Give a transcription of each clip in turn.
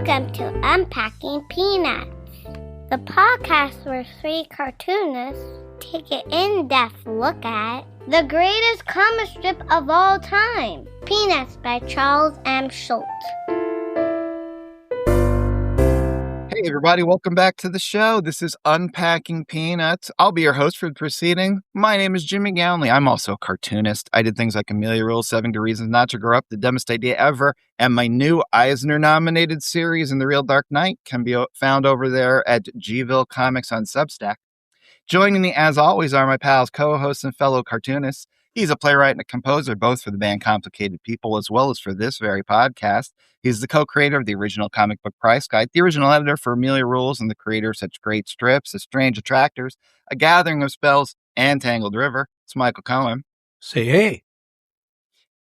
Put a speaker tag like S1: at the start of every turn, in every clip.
S1: Welcome to Unpacking Peanuts, the podcast where three cartoonists take an in-depth look at the greatest comic strip of all time, Peanuts by Charles M. Schulz.
S2: Hey everybody, welcome back to the show. This is Unpacking Peanuts. I'll be your host for the proceeding. My name is Jimmy Gownley. I'm also a cartoonist. I did things like Amelia Rule, 7 Good Reasons Not to Grow Up, The Dumbest Idea Ever, and my new Eisner-nominated series, In the Real Dark Knight, can be found over there at Gville Comics on Substack. Joining me, as always, are my pals, co-hosts, and fellow cartoonists. He's a playwright and a composer, both for the band Complicated People as well as for this very podcast. He's the co-creator of the original comic book Price Guide, the original editor for Amelia Rules, and the creator of such great strips as Strange Attractors, A Gathering of Spells, and Tangled River. It's Michael Cohen.
S3: Say hey.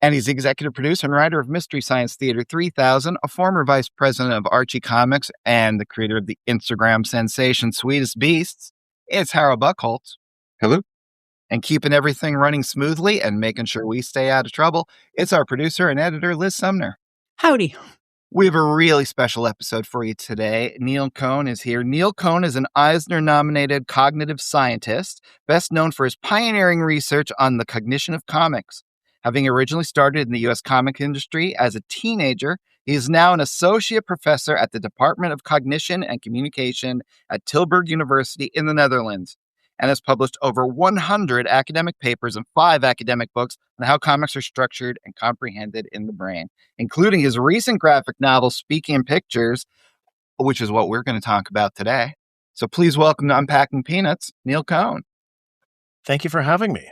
S2: And he's the executive producer and writer of Mystery Science Theater 3000, a former vice president of Archie Comics, and the creator of the Instagram sensation Sweetest Beasts. It's Harold Buckholtz.
S4: Hello.
S2: And keeping everything running smoothly and making sure we stay out of trouble, it's our producer and editor, Liz Sumner.
S3: Howdy.
S2: We have a really special episode for you today. Neil Cohn is here. Neil Cohn is an Eisner-nominated cognitive scientist, best known for his pioneering research on the cognition of comics. Having originally started in the U.S. comic industry as a teenager, he is now an associate professor at the Department of Cognition and Communication at Tilburg University in the Netherlands, and has published over 100 academic papers and 5 academic books on how comics are structured and comprehended in the brain, including his recent graphic novel, Speaking in Pictures, which is what we're going to talk about today. So please welcome to Unpacking Peanuts, Neil Cohn.
S3: Thank you for having me.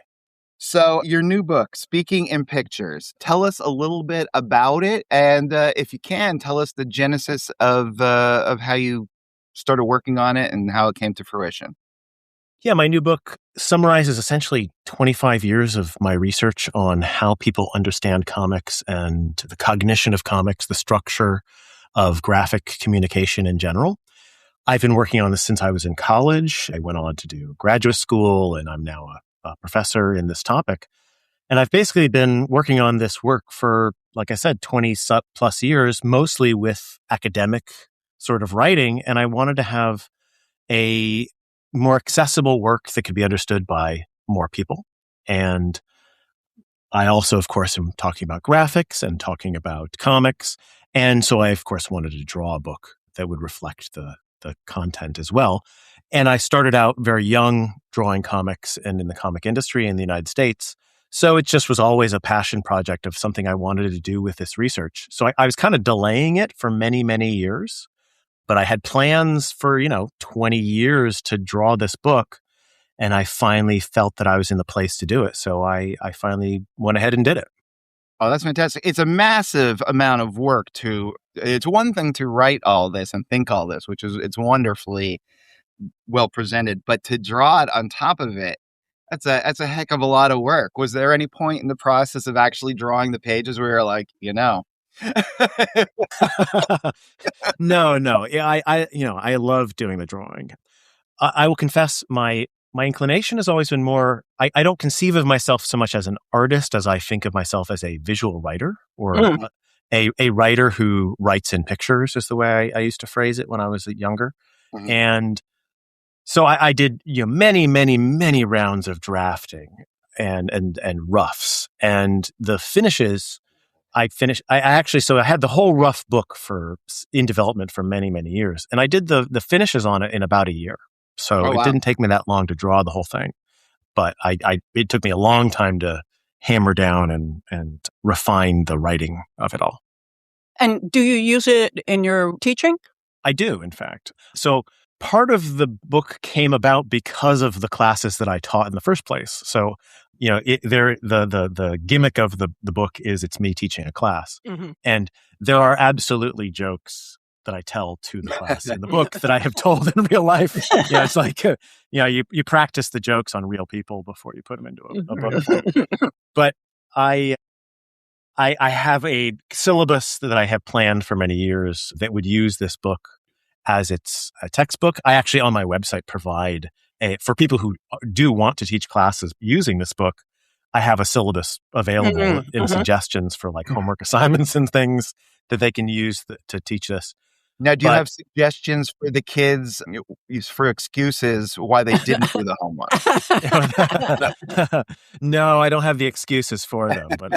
S2: So your new book, Speaking in Pictures, tell us a little bit about it. And if you can, tell us the genesis of how you started working on it and how it came to fruition.
S3: Yeah, my new book summarizes essentially 25 years of my research on how people understand comics and the cognition of comics, the structure of graphic communication in general. I've been working on this since I was in college. I went on to do graduate school, and I'm now a professor in this topic. And I've basically been working on this work for, like I said, 20 plus years, mostly with academic sort of writing. And I wanted to have a more accessible work that could be understood by more people. And I also, of course, am talking about graphics and talking about comics. And so I, of course, wanted to draw a book that would reflect the content as well. And I started out very young drawing comics and in the comic industry in the United States. So it just was always a passion project of something I wanted to do with this research. So I was kind of delaying it for many, many years. But I had plans for, 20 years to draw this book, and I finally felt that I was in the place to do it. So I finally went ahead and did it.
S2: Oh, that's fantastic. It's a massive amount of work it's one thing to write all this and think all this, it's wonderfully well presented, but to draw it on top of it, that's a heck of a lot of work. Was there any point in the process of actually drawing the pages where you're like,
S3: No. Yeah, I love doing the drawing. I will confess my inclination has always been more, I don't conceive of myself so much as an artist as I think of myself as a visual writer or a writer who writes in pictures is the way I used to phrase it when I was younger. Mm-hmm. And so I did, many, many, many rounds of drafting and roughs, and the finishes I had the whole rough book in development for many, many years. And I did the finishes on it in about a year. So It didn't take me that long to draw the whole thing. But it took me a long time to hammer down and refine the writing of it all.
S5: And do you use it in your teaching?
S3: I do, in fact. So part of the book came about because of the classes that I taught in the first place. So the gimmick of the book is it's me teaching a class. Mm-hmm. And there are absolutely jokes that I tell to the class in the book that I have told in real life. It's like, you practice the jokes on real people before you put them into a book. But I have a syllabus that I have planned for many years that would use this book as its a textbook. I actually, on my website, provide for people who do want to teach classes using this book, I have a syllabus available in suggestions for like homework assignments and things that they can use to teach this.
S2: Now, do you
S3: But
S2: have suggestions for the kids for excuses why they didn't do the homework?
S3: no, I don't have the excuses for them, but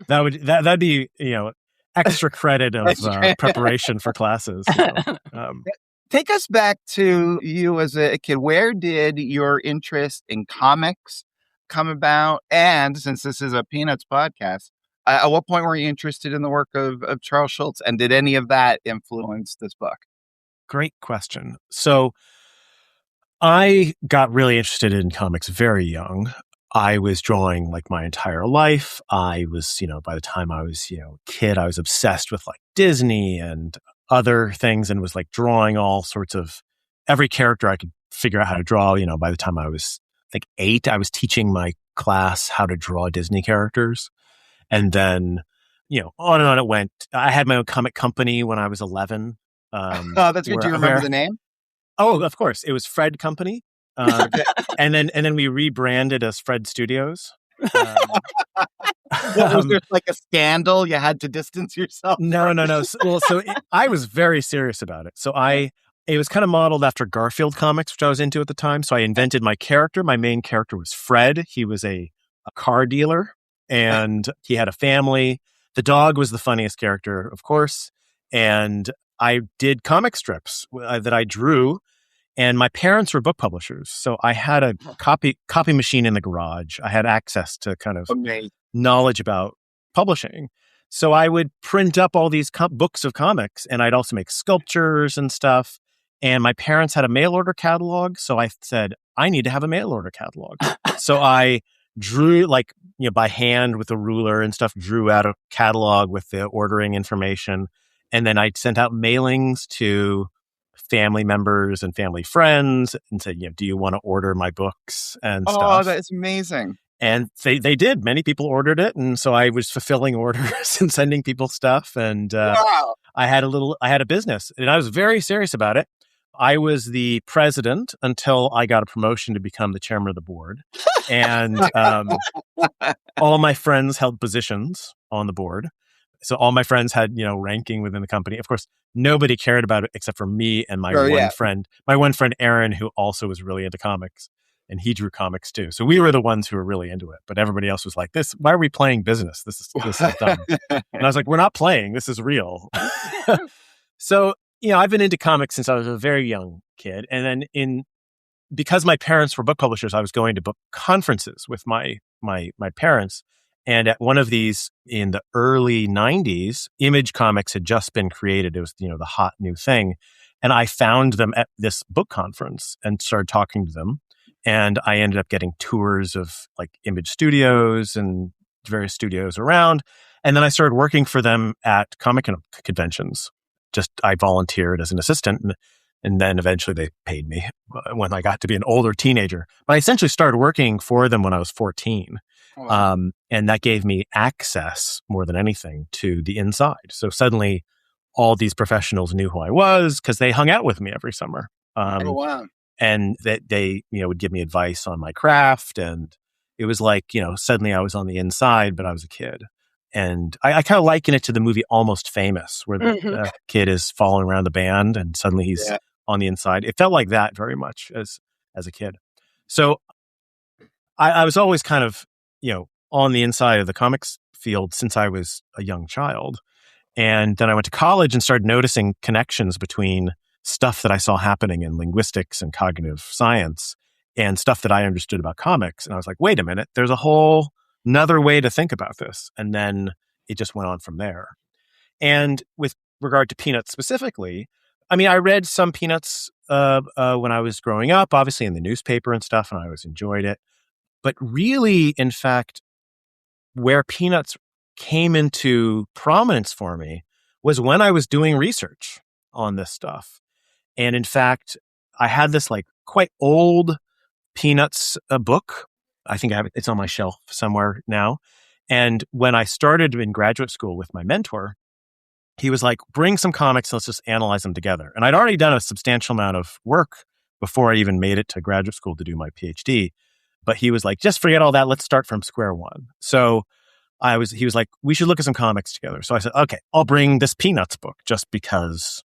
S3: that'd be extra credit of preparation for classes.
S2: Take us back to you as a kid. Where did your interest in comics come about? And since this is a Peanuts podcast, at what point were you interested in the work of Charles Schulz? And did any of that influence this book?
S3: Great question. So I got really interested in comics very young. I was drawing like my entire life. I was, by the time I was, a kid, I was obsessed with like Disney and other things and was like drawing all sorts of every character I could figure out how to draw. By the time I was, I think 8, I was teaching my class how to draw Disney characters. And then, on and on it went. I had my own comic company when I was 11.
S2: Oh, that's good. Do you remember the name?
S3: Oh, of course. It was Fred Company. And then we rebranded as Fred Studios.
S2: Was there like a scandal? You had to distance yourself?
S3: No. I was very serious about it. So it was kind of modeled after Garfield comics, which I was into at the time. So I invented my character. My main character was Fred. He was a car dealer and he had a family. The dog was the funniest character, of course. And I did comic strips that I drew. And my parents were book publishers. So I had a copy machine in the garage. I had access to kind of knowledge about publishing. So I would print up all these books of comics, and I'd also make sculptures and stuff. And my parents had a mail order catalog. So I said, I need to have a mail order catalog. So I drew by hand with a ruler and stuff, drew out a catalog with the ordering information. And then I sent out mailings to family members and family friends and said, do you want to order my books and stuff?
S2: Oh, that's amazing.
S3: And they did. Many people ordered it. And so I was fulfilling orders and sending people stuff. And
S2: wow.
S3: I had a business and I was very serious about it. I was the president until I got a promotion to become the chairman of the board. And all my friends held positions on the board. So all my friends had, ranking within the company. Of course, nobody cared about it except for me and my one friend. My one friend, Aaron, who also was really into comics. And he drew comics too. So we were the ones who were really into it. But everybody else was like, why are we playing business? This is dumb. And I was like, we're not playing. This is real. So, I've been into comics since I was a very young kid. And then because my parents were book publishers, I was going to book conferences with my parents. And at one of these in the early 90s, Image Comics had just been created. It was, the hot new thing. And I found them at this book conference and started talking to them. And I ended up getting tours of like Image Studios and various studios around. And then I started working for them at comic conventions. I volunteered as an assistant. And then eventually they paid me when I got to be an older teenager. But I essentially started working for them when I was 14. Wow. And that gave me access more than anything to the inside. So suddenly all these professionals knew who I was because they hung out with me every summer.
S2: Oh, wow.
S3: And that they, would give me advice on my craft. And it was like, suddenly I was on the inside, but I was a kid. And I kind of liken it to the movie Almost Famous, where the kid is following around the band and suddenly he's on the inside. It felt like that very much as a kid. So I was always kind of, on the inside of the comics field since I was a young child. And then I went to college and started noticing connections between stuff that I saw happening in linguistics and cognitive science and stuff that I understood about comics. And I was like, wait a minute, there's a whole another way to think about this. And then it just went on from there. And with regard to Peanuts specifically, I read some Peanuts when I was growing up, obviously in the newspaper and stuff, and I always enjoyed it. But really, in fact, where Peanuts came into prominence for me was when I was doing research on this stuff. And in fact, I had this like quite old Peanuts book. I think it's on my shelf somewhere now. And when I started in graduate school with my mentor, he was like, bring some comics, let's just analyze them together. And I'd already done a substantial amount of work before I even made it to graduate school to do my PhD. But he was like, just forget all that. Let's start from square one. So he was like, we should look at some comics together. So I said, okay, I'll bring this Peanuts book just because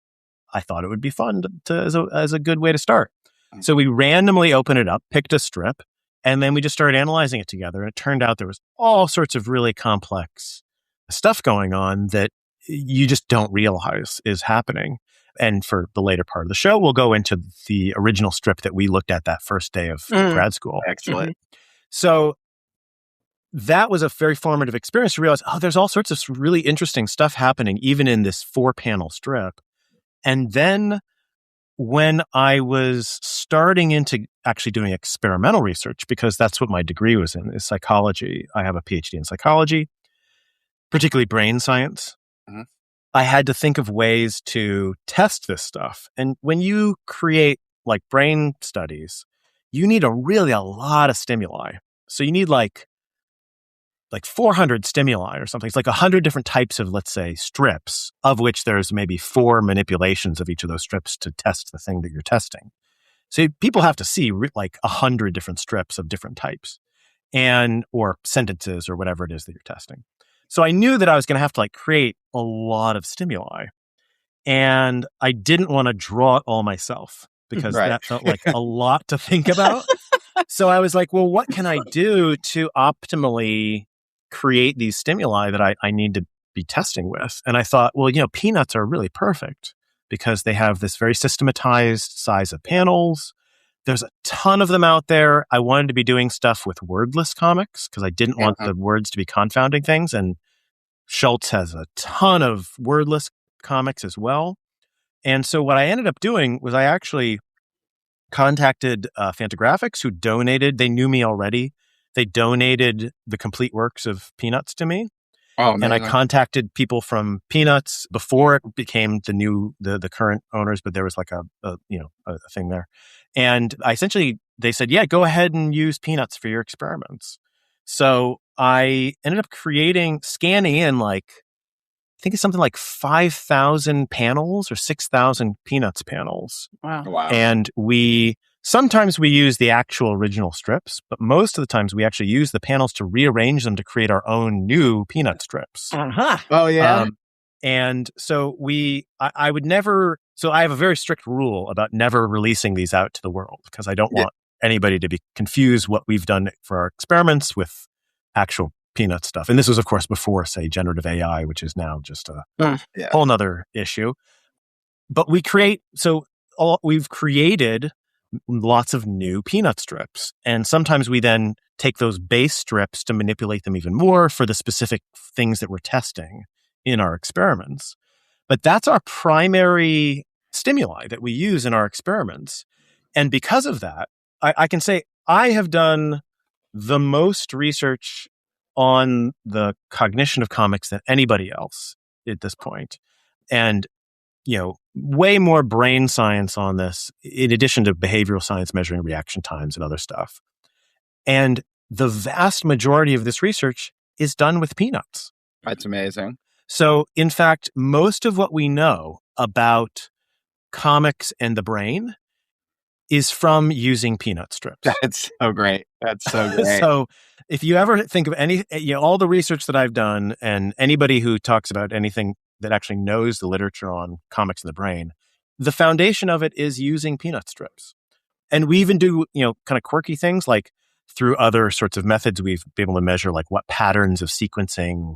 S3: I thought it would be fun as a good way to start. So we randomly opened it up, picked a strip, and then we just started analyzing it together. And it turned out there was all sorts of really complex stuff going on that you just don't realize is happening. And for the later part of the show, we'll go into the original strip that we looked at that first day of grad school.
S2: Excellent.
S3: So that was a very formative experience to realize, there's all sorts of really interesting stuff happening, even in this 4-panel strip. And then when I was starting into actually doing experimental research, because that's what my degree was in, is psychology. I have a PhD in psychology, particularly brain science.
S2: Mm-hmm.
S3: I had to think of ways to test this stuff. And when you create like brain studies, you need a lot of stimuli. So you need like 400 stimuli or something. It's like 100 different types of, let's say, strips, of which there's maybe 4 manipulations of each of those strips to test the thing that you're testing. So people have to see like 100 different strips of different types or sentences or whatever it is that you're testing. So I knew that I was going to have to like create a lot of stimuli, and I didn't want to draw it all myself because that felt like a lot to think about. So I was like, well, what can I do to optimally create these stimuli that I need to be testing with? And I thought, well, peanuts are really perfect because they have this very systematized size of panels. There's a ton of them out there. I wanted to be doing stuff with wordless comics because I didn't want the words to be confounding things. And Schultz has a ton of wordless comics as well. And so what I ended up doing was I actually contacted Fantagraphics, who donated. They knew me already. They donated the complete works of Peanuts to me.
S2: Oh,
S3: and I contacted people from Peanuts before it became the current owners, but there was like a thing there. And they said, yeah, go ahead and use Peanuts for your experiments. So I ended up scanning in I think it's something like 5,000 panels or 6,000 Peanuts panels.
S5: Wow.
S3: And sometimes we use the actual original strips, but most of the times we actually use the panels to rearrange them to create our own new Peanut strips.
S5: Uh-huh.
S2: Oh, yeah.
S3: And so I would never, so I have a very strict rule about never releasing these out to the world because I don't want anybody to be confused what we've done for our experiments with actual Peanut stuff. And this was, of course, before, say, generative AI, which is now just a whole nother issue. But we've created lots of new Peanut strips. And sometimes we then take those base strips to manipulate them even more for the specific things that we're testing in our experiments. But that's our primary stimuli that we use in our experiments. And because of that, I can say I have done the most research on the cognition of comics than anybody else at this point. And way more brain science on this, in addition to behavioral science measuring reaction times and other stuff. And the vast majority of this research is done with Peanuts.
S2: That's amazing.
S3: So, in fact, most of what we know about comics and the brain is from using Peanut strips.
S2: That's so great.
S3: So, if you ever think of all the research that I've done and anybody who talks about anything that actually knows the literature on comics and the brain, the foundation of it is using Peanut strips. And we even do, kind of quirky things like through other sorts of methods, we've been able to measure like what patterns of sequencing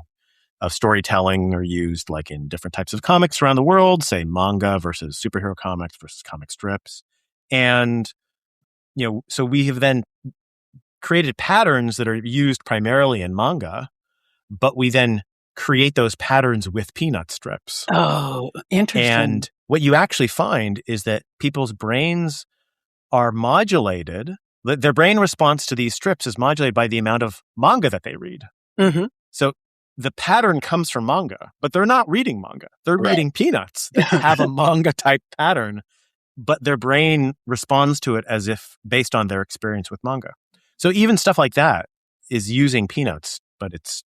S3: of storytelling are used like in different types of comics around the world, say manga versus superhero comics versus comic strips. And, so we have then created patterns that are used primarily in manga, but we then create those patterns with Peanut strips.
S5: Oh, interesting.
S3: And what you actually find is that people's brains are modulated. Their brain response to these strips is modulated by the amount of manga that they read.
S5: Mm-hmm.
S3: So the pattern comes from manga, but they're not reading manga. They're reading Peanuts that have a manga type pattern, but their brain responds to it as if based on their experience with manga. So even stuff like that is using Peanuts, but it's,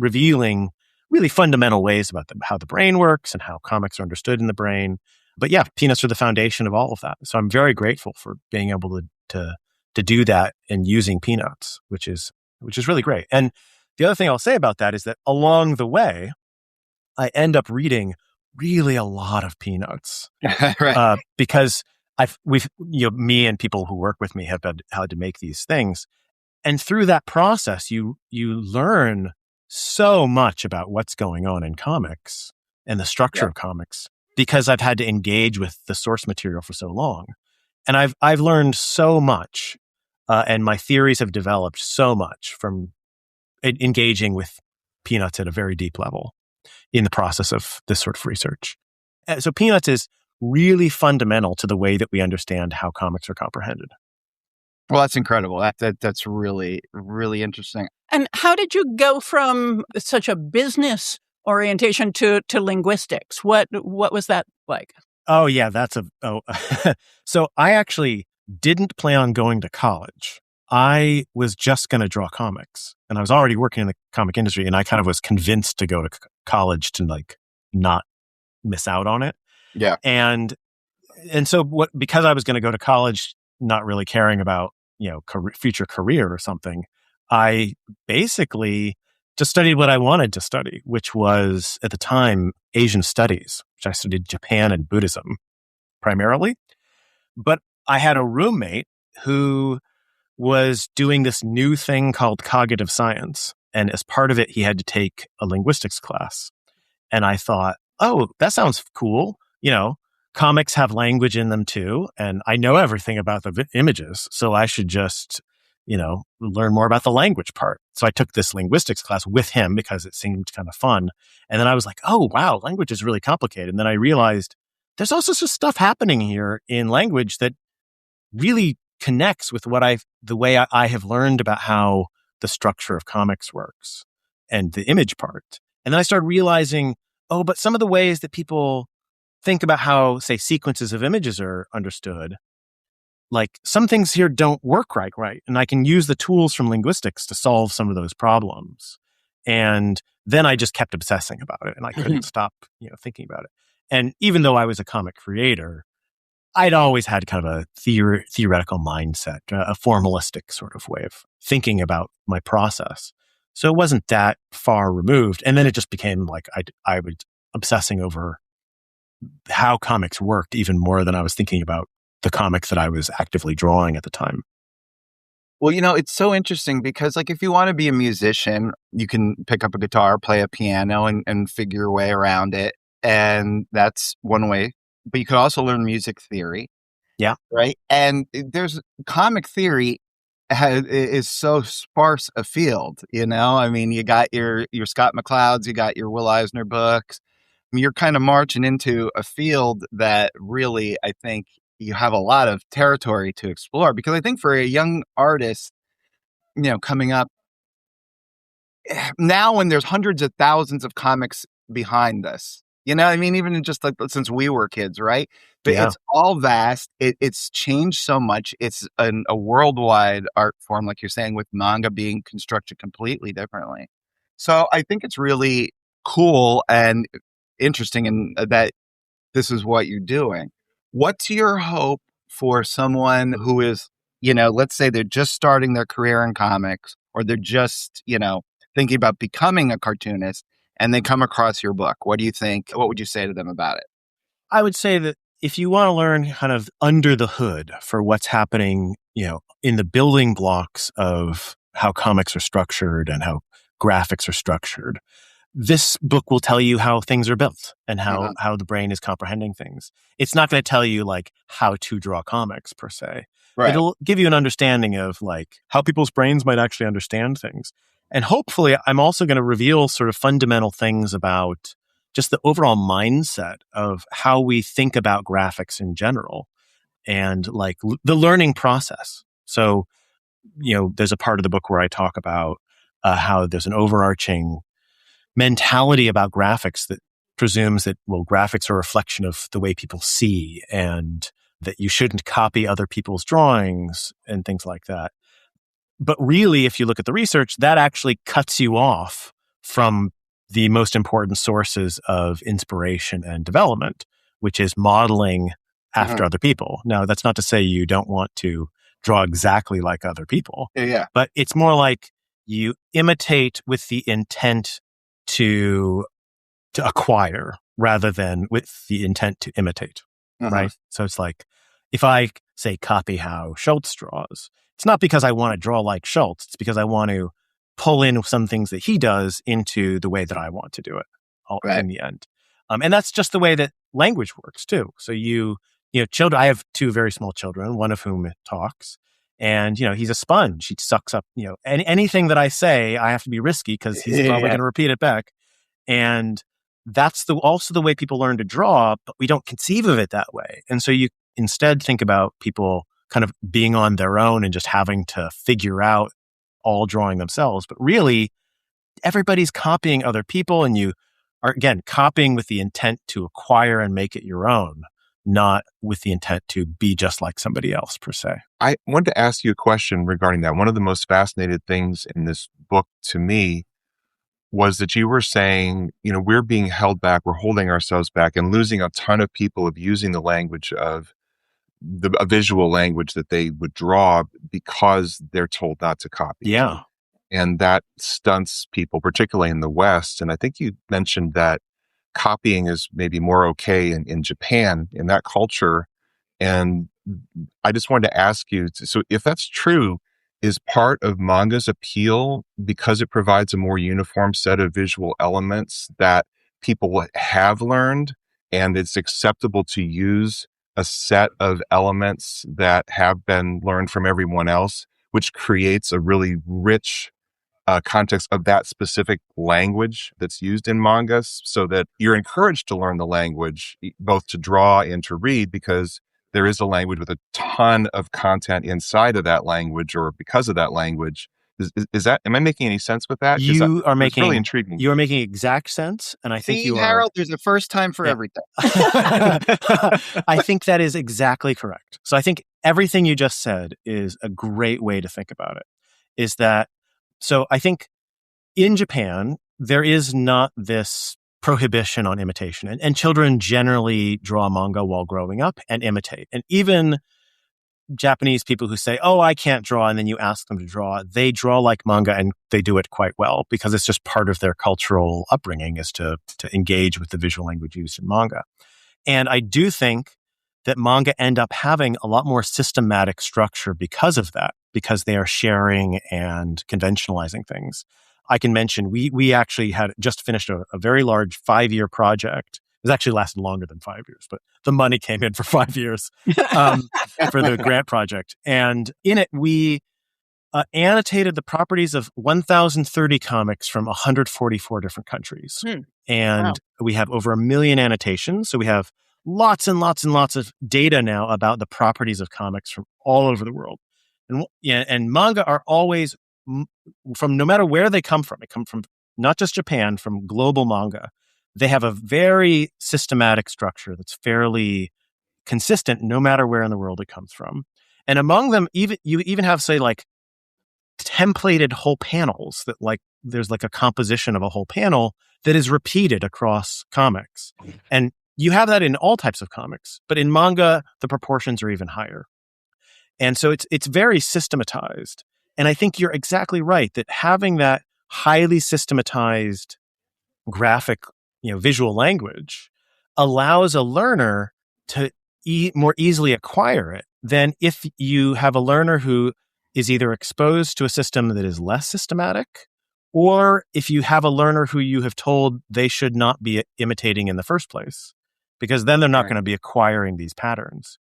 S3: revealing really fundamental ways about how the brain works and how comics are understood in the brain. But yeah, Peanuts are the foundation of all of that. So I'm very grateful for being able to do that and using Peanuts, which is really great. And the other thing I'll say about that is that along the way, I end up reading really a lot of peanuts.
S2: Right.
S3: Because me and people who work with me have had to make these things. And through that process, you learn so much about what's going on in comics and the structure of comics, because I've had to engage with the source material for so long. And I've learned so much, and my theories have developed so much from engaging with peanuts at a very deep level in the process of this sort of research. So peanuts is really fundamental to the way that we understand how comics are comprehended.
S2: Well, that's incredible. That's really, really interesting.
S5: And how did you go from such a business orientation to linguistics? What was that like?
S3: Oh yeah, so I actually didn't plan on going to college. I was just going to draw comics, and I was already working in the comic industry, and I kind of was convinced to go to college to like not miss out on it.
S2: Yeah.
S3: And so because I was going to go to college, not really caring about, future career or something, I basically just studied what I wanted to study, which was at the time Asian studies, which I studied Japan and Buddhism primarily. But I had a roommate who was doing this new thing called cognitive science. And as part of it, he had to take a linguistics class. And I thought, oh, that sounds cool. Comics have language in them too. And I know everything about the images. So I should just, learn more about the language part. So I took this linguistics class with him because it seemed kind of fun. And then I was like, oh, wow, language is really complicated. And then I realized there's also some stuff happening here in language that really connects with the way I have learned about how the structure of comics works and the image part. And then I started realizing, oh, but some of the ways that people think about how, say, sequences of images are understood, like some things here don't work right. And I can use the tools from linguistics to solve some of those problems. And then I just kept obsessing about it, and I couldn't stop, thinking about it. And even though I was a comic creator, I'd always had kind of a theoretical mindset, a formalistic sort of way of thinking about my process. So it wasn't that far removed. And then it just became like I was obsessing over how comics worked even more than I was thinking about the comic that I was actively drawing at the time.
S2: Well, it's so interesting because like if you want to be a musician, you can pick up a guitar, play a piano and figure your way around it. And that's one way. But you could also learn music theory.
S3: Yeah.
S2: Right. And there's comic theory is so sparse a field, I mean, you got your Scott McClouds, you got your Will Eisner books. I mean, you're kind of marching into a field that really, I think you have a lot of territory to explore, because I think for a young artist, coming up now when there's hundreds of thousands of comics behind us, I mean, even just like since we were kids, right? But it's all vast. It's changed so much. It's a worldwide art form, like you're saying, with manga being constructed completely differently. So I think it's really cool and interesting, and that this is what you're doing. What's your hope for someone who is, let's say they're just starting their career in comics, or they're just, thinking about becoming a cartoonist, and they come across your book? What do you think? What would you say to them about it?
S3: I would say that if you want to learn kind of under the hood for what's happening, in the building blocks of how comics are structured and how graphics are structured, this book will tell you how things are built and how the brain is comprehending things. It's not going to tell you like how to draw comics per se.
S2: Right.
S3: It'll give you an understanding of like how people's brains might actually understand things. And hopefully I'm also going to reveal sort of fundamental things about just the overall mindset of how we think about graphics in general and like the learning process. So, there's a part of the book where I talk about how there's an overarching mentality about graphics that presumes that, graphics are a reflection of the way people see, and that you shouldn't copy other people's drawings and things like that. But really, if you look at the research, that actually cuts you off from the most important sources of inspiration and development, which is modeling after other people. Now, that's not to say you don't want to draw exactly like other people.
S2: Yeah.
S3: But it's more like you imitate with the intent to acquire, rather than with the intent to imitate, right? So it's like, if I say copy how Schultz draws, it's not because I want to draw like Schultz. It's because I want to pull in some things that he does into the way that I want to do it in the end. And that's just the way that language works too. So children, I have two very small children, one of whom talks, and, he's a sponge. He sucks up, anything that I say, I have to be risky because he's probably going to repeat it back. And that's also the way people learn to draw, but we don't conceive of it that way. And so you instead think about people kind of being on their own and just having to figure out all drawing themselves. But really, everybody's copying other people, and you are, again, copying with the intent to acquire and make it your own, not with the intent to be just like somebody else per se.
S4: I wanted to ask you a question regarding that. One of the most fascinating things in this book to me was that you were saying, we're being held back, we're holding ourselves back and losing a ton of people of using the language of a visual language that they would draw because they're told not to copy.
S3: Yeah.
S4: And that stunts people, particularly in the West. And I think you mentioned that copying is maybe more okay in Japan, in that culture. And I just wanted to ask you, so if that's true, is part of manga's appeal because it provides a more uniform set of visual elements that people have learned, and it's acceptable to use a set of elements that have been learned from everyone else, which creates a really rich context of that specific language that's used in manga, so that you're encouraged to learn the language, both to draw and to read, because there is a language with a ton of content inside of that language, or because of that language. Is that, am I making any sense with that?
S3: You are making
S4: really intriguing.
S3: You are making exact sense, and I think
S2: Harold, there's a first time for everything.
S3: I think that is exactly correct. So I think everything you just said is a great way to think about it. So I think in Japan, there is not this prohibition on imitation, and children generally draw manga while growing up and imitate. And even Japanese people who say, "Oh, I can't draw," and then you ask them to draw, they draw like manga and they do it quite well, because it's just part of their cultural upbringing is to engage with the visual language used in manga. And I do think that manga end up having a lot more systematic structure because of that, because they are sharing and conventionalizing things. I can mention, we actually had just finished a very large 5-year project. It actually lasted longer than 5 years, but the money came in for 5 years for the grant project. And in it, we annotated the properties of 1,030 comics from 144 different countries. And we have over 1 million annotations. So we have lots and lots and lots of data now about the properties of comics from all over the world. And manga are always, from no matter where they come from not just Japan, from global manga. They have a very systematic structure that's fairly consistent no matter where in the world it comes from. And among them, you even have, say, like templated whole panels that, like, there's like a composition of a whole panel that is repeated across comics. And you have that in all types of comics, but in manga, the proportions are even higher. And so it's very systematized. And I think you're exactly right that having that highly systematized graphic, visual language allows a learner to more easily acquire it than if you have a learner who is either exposed to a system that is less systematic, or if you have a learner who you have told they should not be imitating in the first place, because then they're not going to be acquiring these patterns.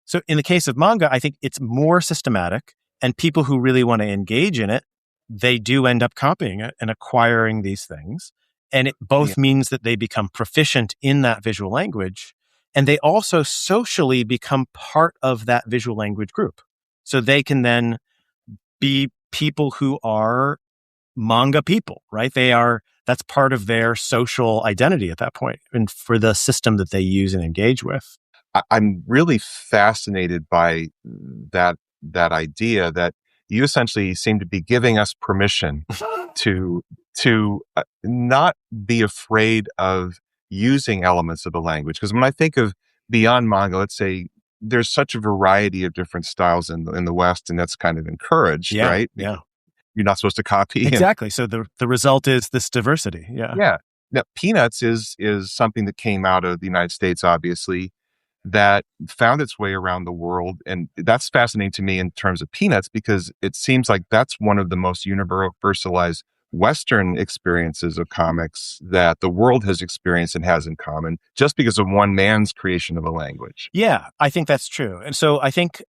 S3: So in the case of manga, I think it's more systematic, and people who really want to engage in it, they do end up copying it and acquiring these things. And it both means that they become proficient in that visual language, and they also socially become part of that visual language group. So they can then be people who are manga people, right? That's part of their social identity at that point, and for the system that they use and engage with.
S4: I'm really fascinated by that idea that you essentially seem to be giving us permission to not be afraid of using elements of the language. Because when I think of beyond manga, let's say there's such a variety of different styles in the West, and that's kind of encouraged, right?
S3: Yeah.
S4: You're not supposed to copy.
S3: Exactly. So the result is this diversity. Yeah.
S4: Yeah. Now, Peanuts is something that came out of the United States, obviously, that found its way around the world. And that's fascinating to me in terms of Peanuts, because it seems like that's one of the most universalized Western experiences of comics that the world has experienced and has in common, just because of one man's creation of a language.
S3: Yeah, I think that's true. And so I think,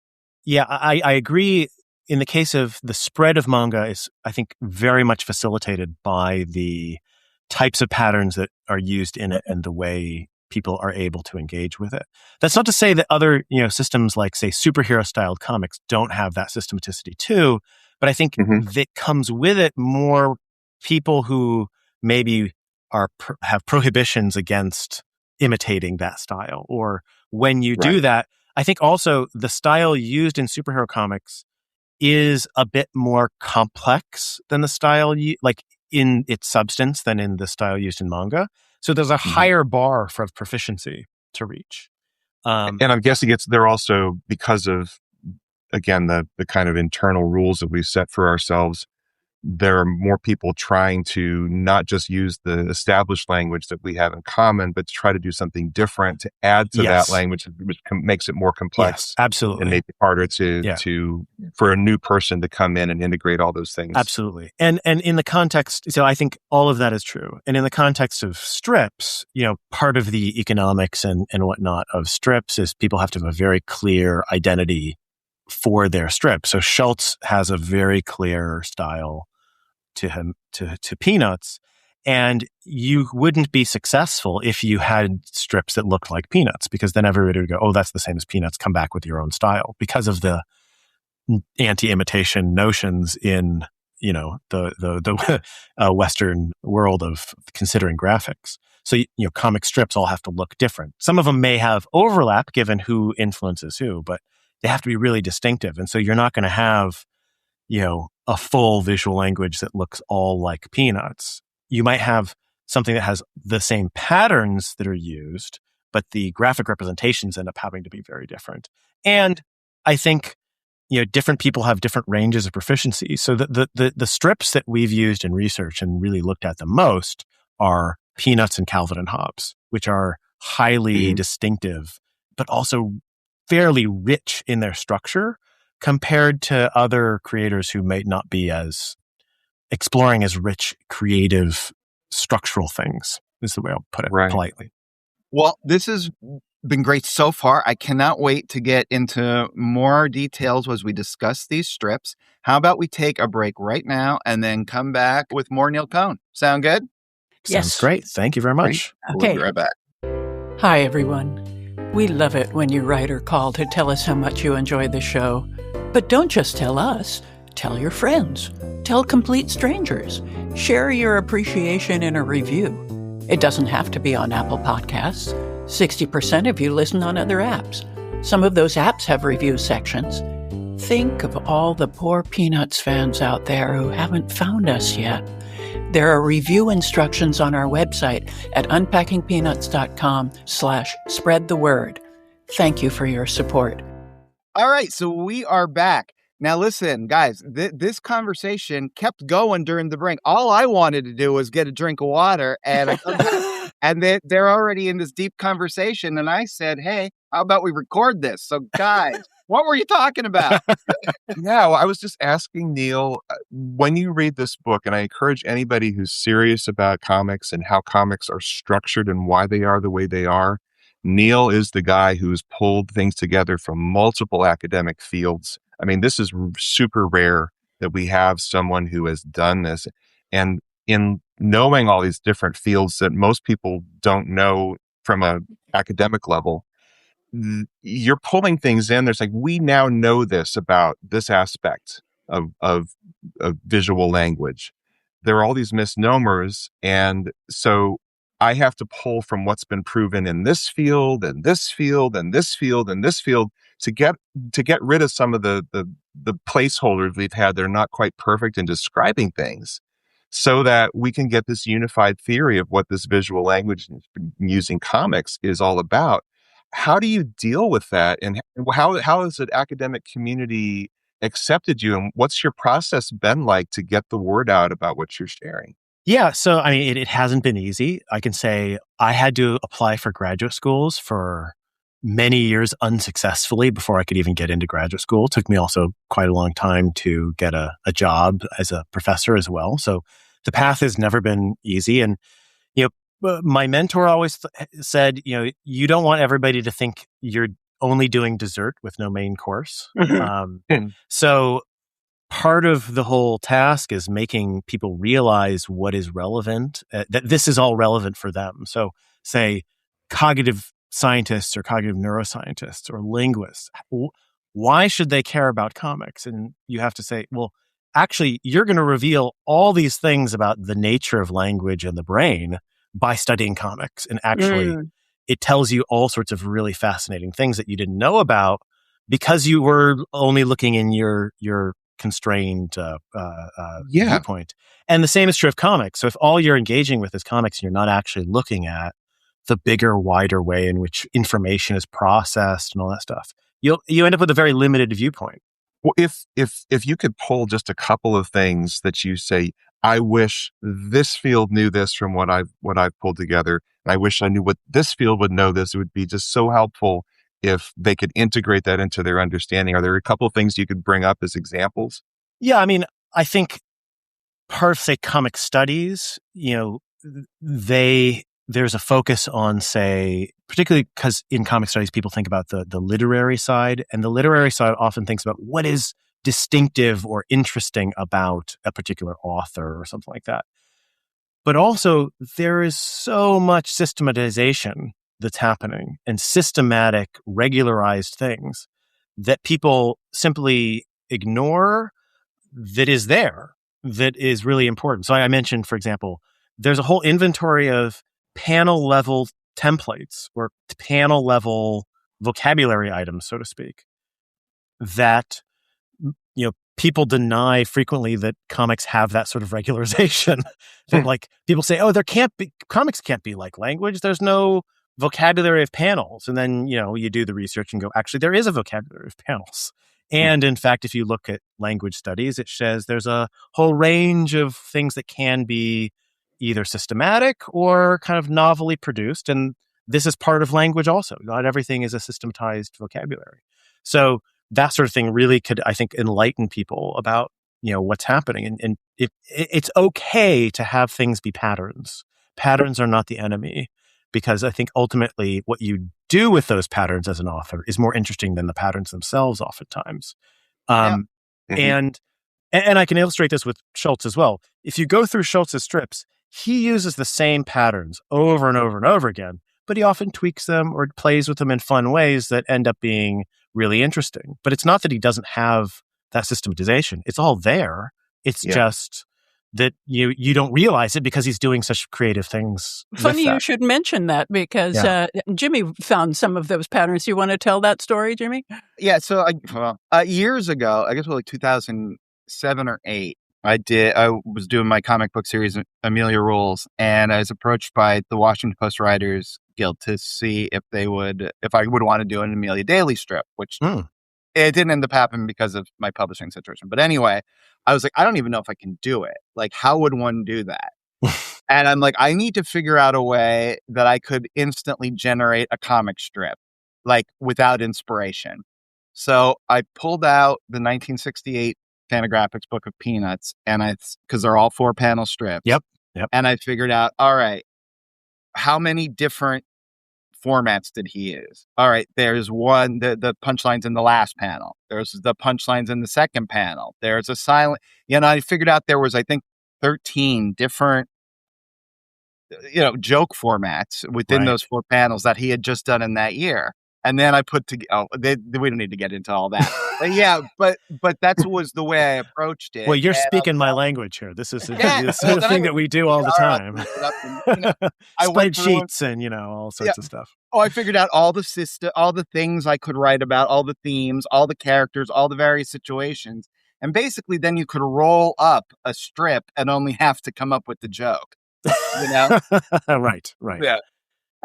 S3: I agree. In the case of the spread of manga is, I think, very much facilitated by the types of patterns that are used in it and the way people are able to engage with it. That's not to say that other, systems like, say, superhero styled comics don't have that systematicity too, but I think that comes with it more people who maybe have prohibitions against imitating that style. Or when you do that, I think also the style used in superhero comics is a bit more complex than the style, like in its substance, than in the style used in manga. So there's a higher bar for proficiency to reach.
S4: And I'm guessing they're also, because of, again, the kind of internal rules that we've set for ourselves, there are more people trying to not just use the established language that we have in common, but to try to do something different to add to that language, which makes it more complex.
S3: Yes, absolutely.
S4: And maybe harder for a new person to come in and integrate all those things.
S3: Absolutely. And in the context, so I think all of that is true. And in the context of strips, part of the economics and whatnot of strips is people have to have a very clear identity for their strip. So Schultz has a very clear style to Peanuts, and you wouldn't be successful if you had strips that looked like Peanuts, because then everybody would go, oh, that's the same as Peanuts, come back with your own style, because of the anti-imitation notions in the Western world of considering graphics. So comic strips all have to look different. Some of them may have overlap given who influences who, but they have to be really distinctive. And so you're not going to have a full visual language that looks all like Peanuts. You might have something that has the same patterns that are used, but the graphic representations end up having to be very different. And I think, different people have different ranges of proficiency. So the strips that we've used in research and really looked at the most are Peanuts and Calvin and Hobbes, which are highly distinctive, but also fairly rich in their structure, compared to other creators who might not be as exploring as rich, creative, structural things, is the way I'll put it politely.
S2: Well, this has been great so far. I cannot wait to get into more details as we discuss these strips. How about we take a break right now and then come back with more Neil Cohn? Sound good?
S3: Sounds great. Thank you very much.
S2: Okay. We'll be right back.
S5: Hi, everyone. We love it when you write or call to tell us how much you enjoy the show. But don't just tell us. Tell your friends. Tell complete strangers. Share your appreciation in a review. It doesn't have to be on Apple Podcasts. 60% of you listen on other apps. Some of those apps have review sections. Think of all the poor Peanuts fans out there who haven't found us yet. There are review instructions on our website at unpackingpeanuts.com/spread the word. Thank you for your support.
S2: All right, so we are back. Now listen, guys, this conversation kept going during the break. All I wanted to do was get a drink of water, and they're already in this deep conversation, and I said, hey, how about we record this? So guys, what were you talking about?
S4: Yeah, well, I was just asking Neil, when you read this book, and I encourage anybody who's serious about comics and how comics are structured and why they are the way they are, Neil is the guy who's pulled things together from multiple academic fields. I mean, this is super rare that we have someone who has done this. And in knowing all these different fields that most people don't know from an academic level, you're pulling things in. There's like, we now know this about this aspect of visual language. There are all these misnomers. And so I have to pull from what's been proven in this field and this field and this field and this field to get rid of some of the placeholders we've had that are not quite perfect in describing things, so that we can get this unified theory of what this visual language using comics is all about. How do you deal with that? And how has the academic community accepted you? And what's your process been like to get the word out about what you're sharing?
S3: Yeah. So, I mean, it hasn't been easy. I can say I had to apply for graduate schools for many years unsuccessfully before I could even get into graduate school. It took me also quite a long time to get a job as a professor as well. So the path has never been easy. And, my mentor always said, you don't want everybody to think you're only doing dessert with no main course. So part of the whole task is making people realize what is relevant, that this is all relevant for them. So say cognitive scientists or cognitive neuroscientists or linguists, why should they care about comics? And you have to say, well, actually, you're going to reveal all these things about the nature of language and the brain by studying comics. And actually, it tells you all sorts of really fascinating things that you didn't know about because you were only looking in your constrained viewpoint. And the same is true of comics. So if all you're engaging with is comics and you're not actually looking at the bigger, wider way in which information is processed and all that stuff, you end up with a very limited viewpoint.
S4: Well, if you could pull just a couple of things that you say, I wish this field knew this from what I've pulled together, and I wish I knew what this field would know this, it would be just so helpful if they could integrate that into their understanding. Are there a couple of things you could bring up as examples?
S3: Yeah, I mean, I think part of, say, comic studies, there's a focus on, say, particularly because in comic studies, people think about the literary side, and the literary side often thinks about what is distinctive or interesting about a particular author or something like that. But also, there is so much systematization that's happening and systematic, regularized things that people simply ignore that is there, that is really important. So I mentioned, for example, there's a whole inventory of panel level templates or panel level vocabulary items, so to speak, that people deny frequently that comics have that sort of regularization. That like people say, oh, comics can't be like language. There's no vocabulary of panels. And then, you do the research and go, actually, there is a vocabulary of panels. And in fact, if you look at language studies, it says there's a whole range of things that can be either systematic or kind of novelly produced. And this is part of language also. Not everything is a systematized vocabulary. So that sort of thing really could, I think, enlighten people about, what's happening. And it's okay to have things be patterns. Patterns are not the enemy, because I think ultimately what you do with those patterns as an author is more interesting than the patterns themselves oftentimes. And I can illustrate this with Schultz as well. If you go through Schultz's strips, he uses the same patterns over and over and over again, but he often tweaks them or plays with them in fun ways that end up being really interesting. But it's not that he doesn't have that systematization. It's all there. It's just that you don't realize it because he's doing such creative things.
S5: Funny you should mention that, because Jimmy found some of those patterns. You want to tell that story, Jimmy?
S2: Yeah. So years ago, I guess it was like 2007 or 8, I was doing my comic book series, Amelia Rules, and I was approached by the Washington Post Writers Guild to see if I would want to do an Amelia Daily strip, which it didn't end up happening because of my publishing situation. But anyway, I was like, I don't even know if I can do it. Like, how would one do that? And I'm like, I need to figure out a way that I could instantly generate a comic strip, like without inspiration. So I pulled out the 1968 Fantagraphics book of Peanuts, and because they're all 4-panel strips.
S3: Yep.
S2: And I figured out, all right, how many different formats did he use? All right, there's one, the punchlines in the last panel. There's the punchlines in the second panel. There's a silent, I figured out there was, I think, 13 different, joke formats within those 4 panels that he had just done in that year. And then I put together, we don't need to get into all that. But that was the way I approached it.
S3: Well, you're speaking my language here. This is the thing that we do all the time. Spreadsheets and, all sorts of stuff.
S2: Oh, I figured out all the things I could write about, all the themes, all the characters, all the various situations. And basically then you could roll up a strip and only have to come up with the joke,
S3: Right.
S2: Yeah.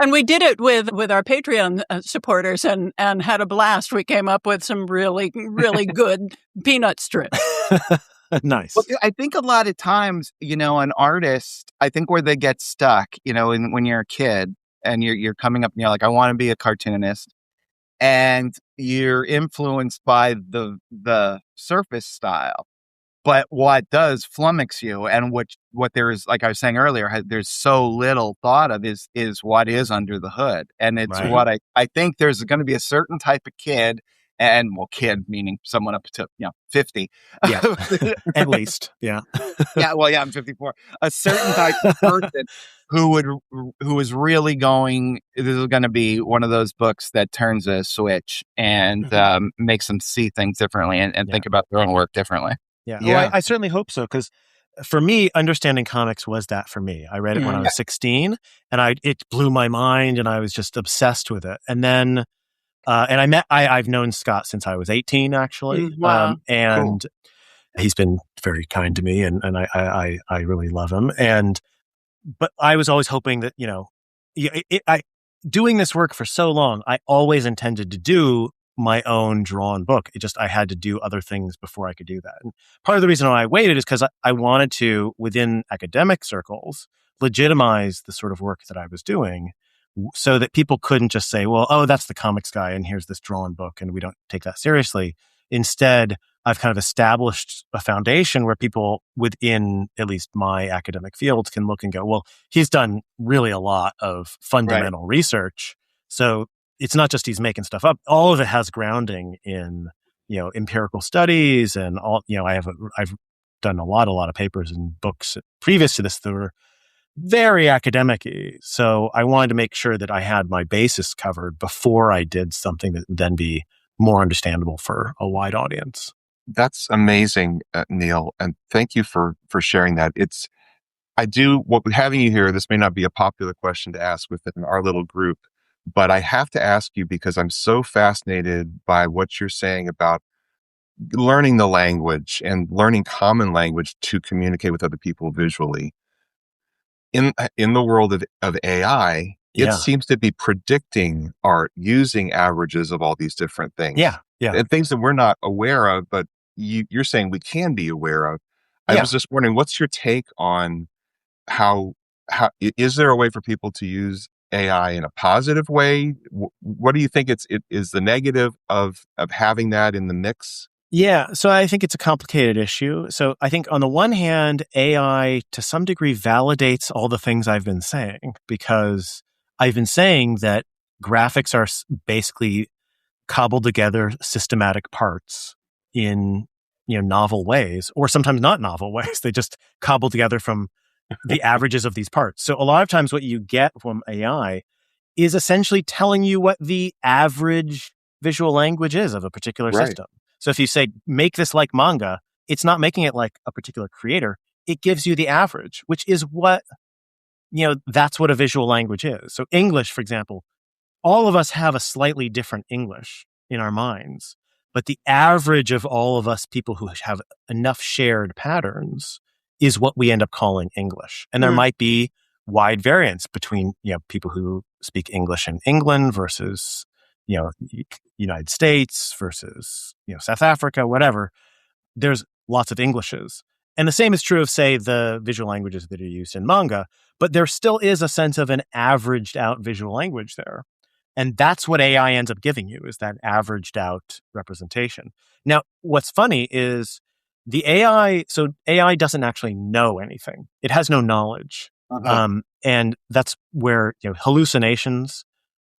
S5: And we did it with our Patreon supporters and had a blast. We came up with some really, really good peanut strips.
S3: Nice.
S2: Well, I think a lot of times, an artist, I think where they get stuck, when you're a kid and you're coming up and you're like, I want to be a cartoonist, and you're influenced by the surface style. But what does flummox you, and what there is, like I was saying earlier, there's so little thought of is what is under the hood. And it's
S3: Right.
S2: what I think there's going to be a certain type of kid, and kid meaning someone up to 50.
S3: Yeah, at least. Yeah.
S2: Yeah, well, yeah, I'm 54. A certain type of person who is really going. This is going to be one of those books that turns a switch and makes them see things differently and think about their own work differently.
S3: Yeah. Well, I certainly hope so, because for me, understanding comics was that for me. I read it when I was 16, and it blew my mind, and I was just obsessed with it. And then, I've known Scott since I was 18, actually.
S1: Wow.
S3: And he's been very kind to me, and I really love him. But I was always hoping that, doing this work for so long, I always intended to do my own drawn book. I had to do other things before I could do that. And part of the reason why I waited is because I wanted to, within academic circles, legitimize the sort of work that I was doing, so that people couldn't just say, well, oh, that's the comics guy, and here's this drawn book, and we don't take that seriously. Instead, I've kind of established a foundation where people within at least my academic fields can look and go, well, he's done really a lot of fundamental research. So it's not just he's making stuff up. All of it has grounding in, empirical studies and all, I've done a lot of papers and books previous to this that were very academic-y. So I wanted to make sure that I had my basis covered before I did something that would then be more understandable for a wide audience.
S4: That's amazing, Neil, and thank you for sharing that. Having you here, this may not be a popular question to ask within our little group, but I have to ask you because I'm so fascinated by what you're saying about learning the language and learning common language to communicate with other people visually. In the world of AI, it seems to be predicting art using averages of all these different things.
S3: Yeah.
S4: And things that we're not aware of, but you're saying we can be aware of. I was just wondering, what's your take on how is there a way for people to use AI in a positive way? What do you think is the negative of having that in the mix?
S3: Yeah, so I think it's a complicated issue. So I think on the one hand, AI to some degree validates all the things I've been saying, because I've been saying that graphics are basically cobbled together systematic parts in novel ways, or sometimes not novel ways. They just cobble together from the averages of these parts. So a lot of times what you get from AI is essentially telling you what the average visual language is of a particular system. So if you say, make this like manga, it's not making it like a particular creator. It gives you the average, which is what, that's what a visual language is. So English, for example, all of us have a slightly different English in our minds, but the average of all of us people who have enough shared patterns is what we end up calling English. And there might be wide variance between, people who speak English in England versus, United States versus, South Africa, whatever. There's lots of Englishes. And the same is true of, say, the visual languages that are used in manga, but there still is a sense of an averaged out visual language there. And that's what AI ends up giving you, is that averaged out representation. Now, what's funny is AI doesn't actually know anything. It has no knowledge. And that's where hallucinations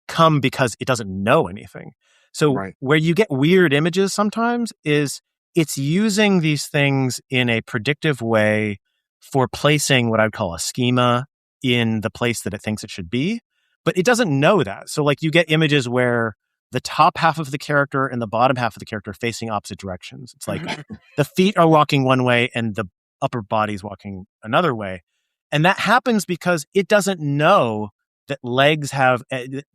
S3: come, because it doesn't know anything. So where you get weird images sometimes is it's using these things in a predictive way for placing what I would call a schema in the place that it thinks it should be, but it doesn't know that. So like you get images where the top half of the character and the bottom half of the character are facing opposite directions. It's like the feet are walking one way and the upper body's walking another way. And that happens because it doesn't know that legs have,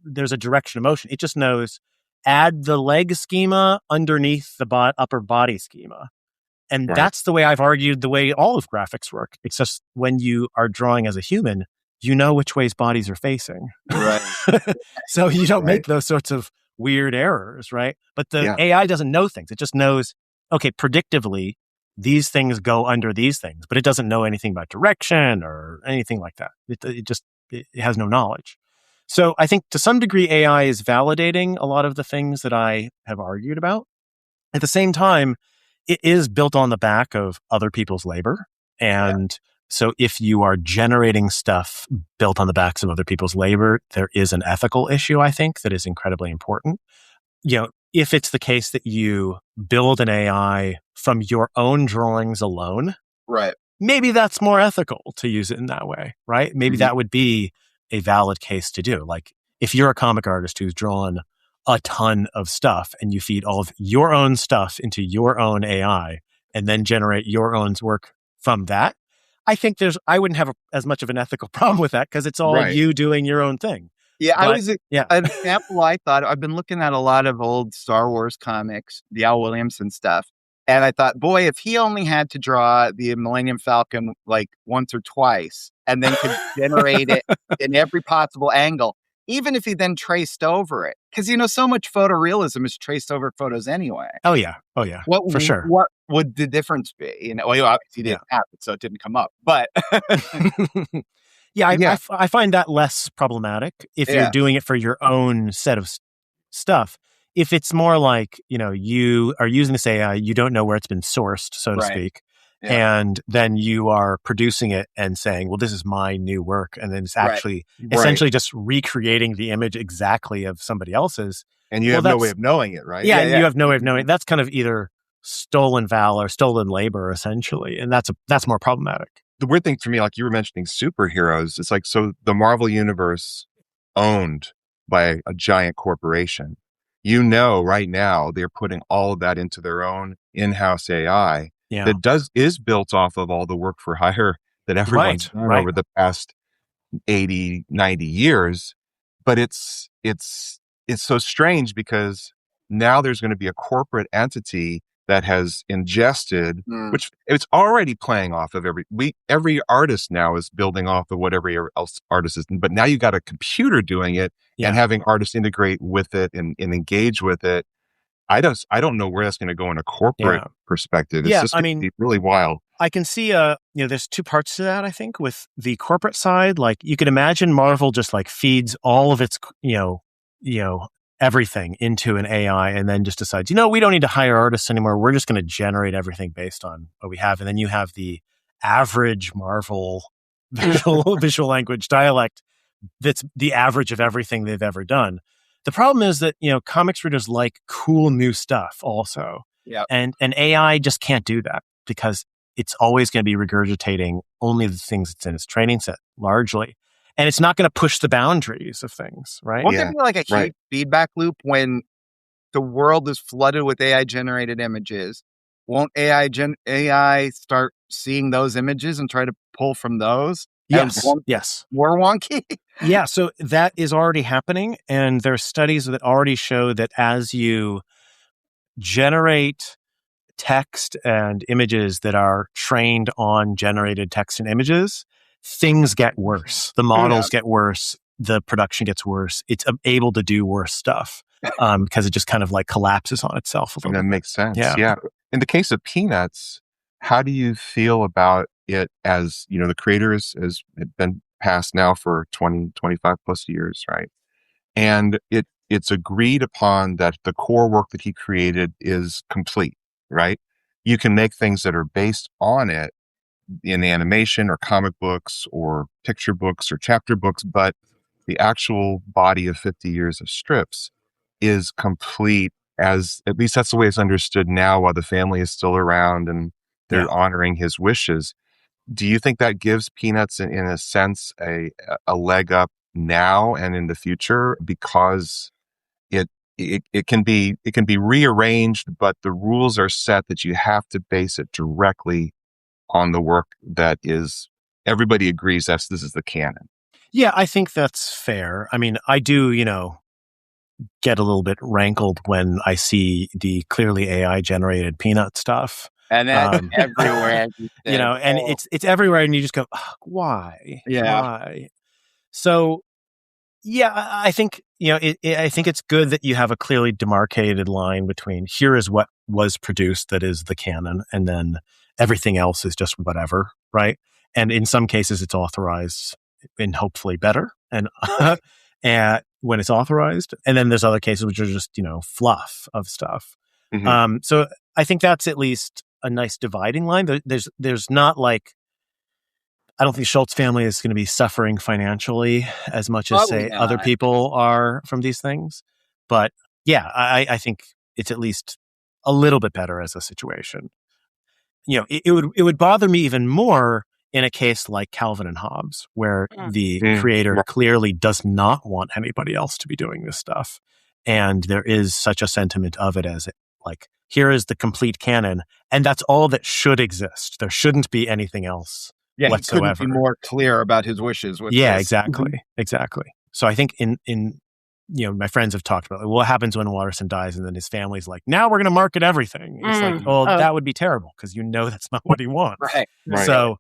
S3: there's a direction of motion. It just knows, add the leg schema underneath the upper body schema. And that's the way I've argued the way all of graphics work. It's just when you are drawing as a human, you know which ways bodies are facing.
S2: Right.
S3: So you don't make those sorts of weird errors, right? But the AI doesn't know things. It just knows, okay, predictively, these things go under these things, but it doesn't know anything about direction or anything like that. It has no knowledge. So I think to some degree, AI is validating a lot of the things that I have argued about. At the same time, it is built on the back of other people's labor. And so if you are generating stuff built on the backs of other people's labor, there is an ethical issue, I think, that is incredibly important. If it's the case that you build an AI from your own drawings alone,
S2: Right.
S3: maybe that's more ethical to use it in that way, right? Maybe that would be a valid case to do. Like if you're a comic artist who's drawn a ton of stuff and you feed all of your own stuff into your own AI and then generate your own work from that, I think I wouldn't have as much of an ethical problem with that because it's all you doing your own thing.
S2: Yeah, an example I thought, I've been looking at a lot of old Star Wars comics, the Al Williamson stuff, and I thought, boy, if he only had to draw the Millennium Falcon like once or twice and then could generate it in every possible angle, even if he then traced over it, because, so much photorealism is traced over photos anyway.
S3: Oh, yeah. For sure.
S2: What would the difference be? Obviously he didn't have it, so it didn't come up, but...
S3: I find that less problematic if you're doing it for your own set of stuff. If it's more like, you are using this AI, you don't know where it's been sourced, so to speak, and then you are producing it and saying, well, this is my new work. And then it's actually essentially just recreating the image exactly of somebody else's.
S4: And you have no way of knowing it, right?
S3: Yeah, you have no way of knowing it. That's kind of either stolen valor, stolen labor, essentially. And that's more problematic.
S4: The weird thing for me, like you were mentioning superheroes, it's like, so the Marvel Universe owned by a giant corporation. Right now they're putting all of that into their own in-house AI that is built off of all the work for hire that everyone's done over the past 80, 90 years. But it's so strange because now there's going to be a corporate entity that has ingested, which it's already playing off of every artist now is building off of what every else artist is. But now you got a computer doing it and having artists integrate with it and engage with it. I don't know where that's going to go in a corporate perspective. It's just really wild.
S3: I can see, there's two parts to that, I think, with the corporate side. Like you could imagine Marvel just like feeds all of its, everything into an AI and then just decides, we don't need to hire artists anymore. We're just going to generate everything based on what we have. And then you have the average Marvel visual language dialect that's the average of everything they've ever done. The problem is that, comics readers like cool new stuff also.
S2: Yeah.
S3: And AI just can't do that because it's always going to be regurgitating only the things that's in its training set largely. And it's not going to push the boundaries of things, right?
S2: Won't there be like a huge feedback loop when the world is flooded with AI-generated images? Won't AI start seeing those images and try to pull from those?
S3: Yes.
S2: More wonky?
S3: Yeah, so that is already happening. And there are studies that already show that as you generate text and images that are trained on generated text and images, things get worse. The models get worse. The production gets worse. It's able to do worse stuff because it just kind of like collapses on itself a little bit.
S4: That makes sense. Yeah. In the case of Peanuts, how do you feel about it as, the creators has been passed now for 20, 25 plus years, right? And it's agreed upon that the core work that he created is complete, right? You can make things that are based on it in animation or comic books or picture books or chapter books, but the actual body of 50 years of strips is complete, as at least that's the way it's understood now while the family is still around and they're honoring his wishes. Do you think that gives Peanuts in a sense a leg up now and in the future because it can be rearranged, but the rules are set that you have to base it directly on the work that is, everybody agrees this is the canon?
S3: Yeah, I think that's fair. I mean, I do, get a little bit rankled when I see the clearly AI generated Peanut stuff.
S2: And that's everywhere.
S3: And it's everywhere and you just go, why?
S2: Yeah.
S3: Why? So, Yeah, I think, I think it's good that you have a clearly demarcated line between here is what was produced that is the canon, and then everything else is just whatever, right? And in some cases, it's authorized and hopefully better, and when it's authorized. And then there's other cases which are just, fluff of stuff.
S4: Mm-hmm.
S3: So I think that's at least a nice dividing line. There's not like, I don't think Schultz family is going to be suffering financially as much as,
S2: Probably
S3: say, other
S2: not.
S3: people are from these things. But yeah, I think it's at least a little bit better as a situation. It would bother me even more in a case like Calvin and Hobbes, where the creator clearly does not want anybody else to be doing this stuff. And there is such a sentiment of it as like, here is the complete canon, and that's all that should exist. There shouldn't be anything else.
S2: Yeah,
S3: whatsoever.
S2: He couldn't be more clear about his wishes. With
S3: Yeah,
S2: this.
S3: exactly. So I think in my friends have talked about, like, what happens when Watterson dies, and then his family's like, now we're going to market everything. It's like, that would be terrible because that's not what he wants.
S2: Right.
S3: So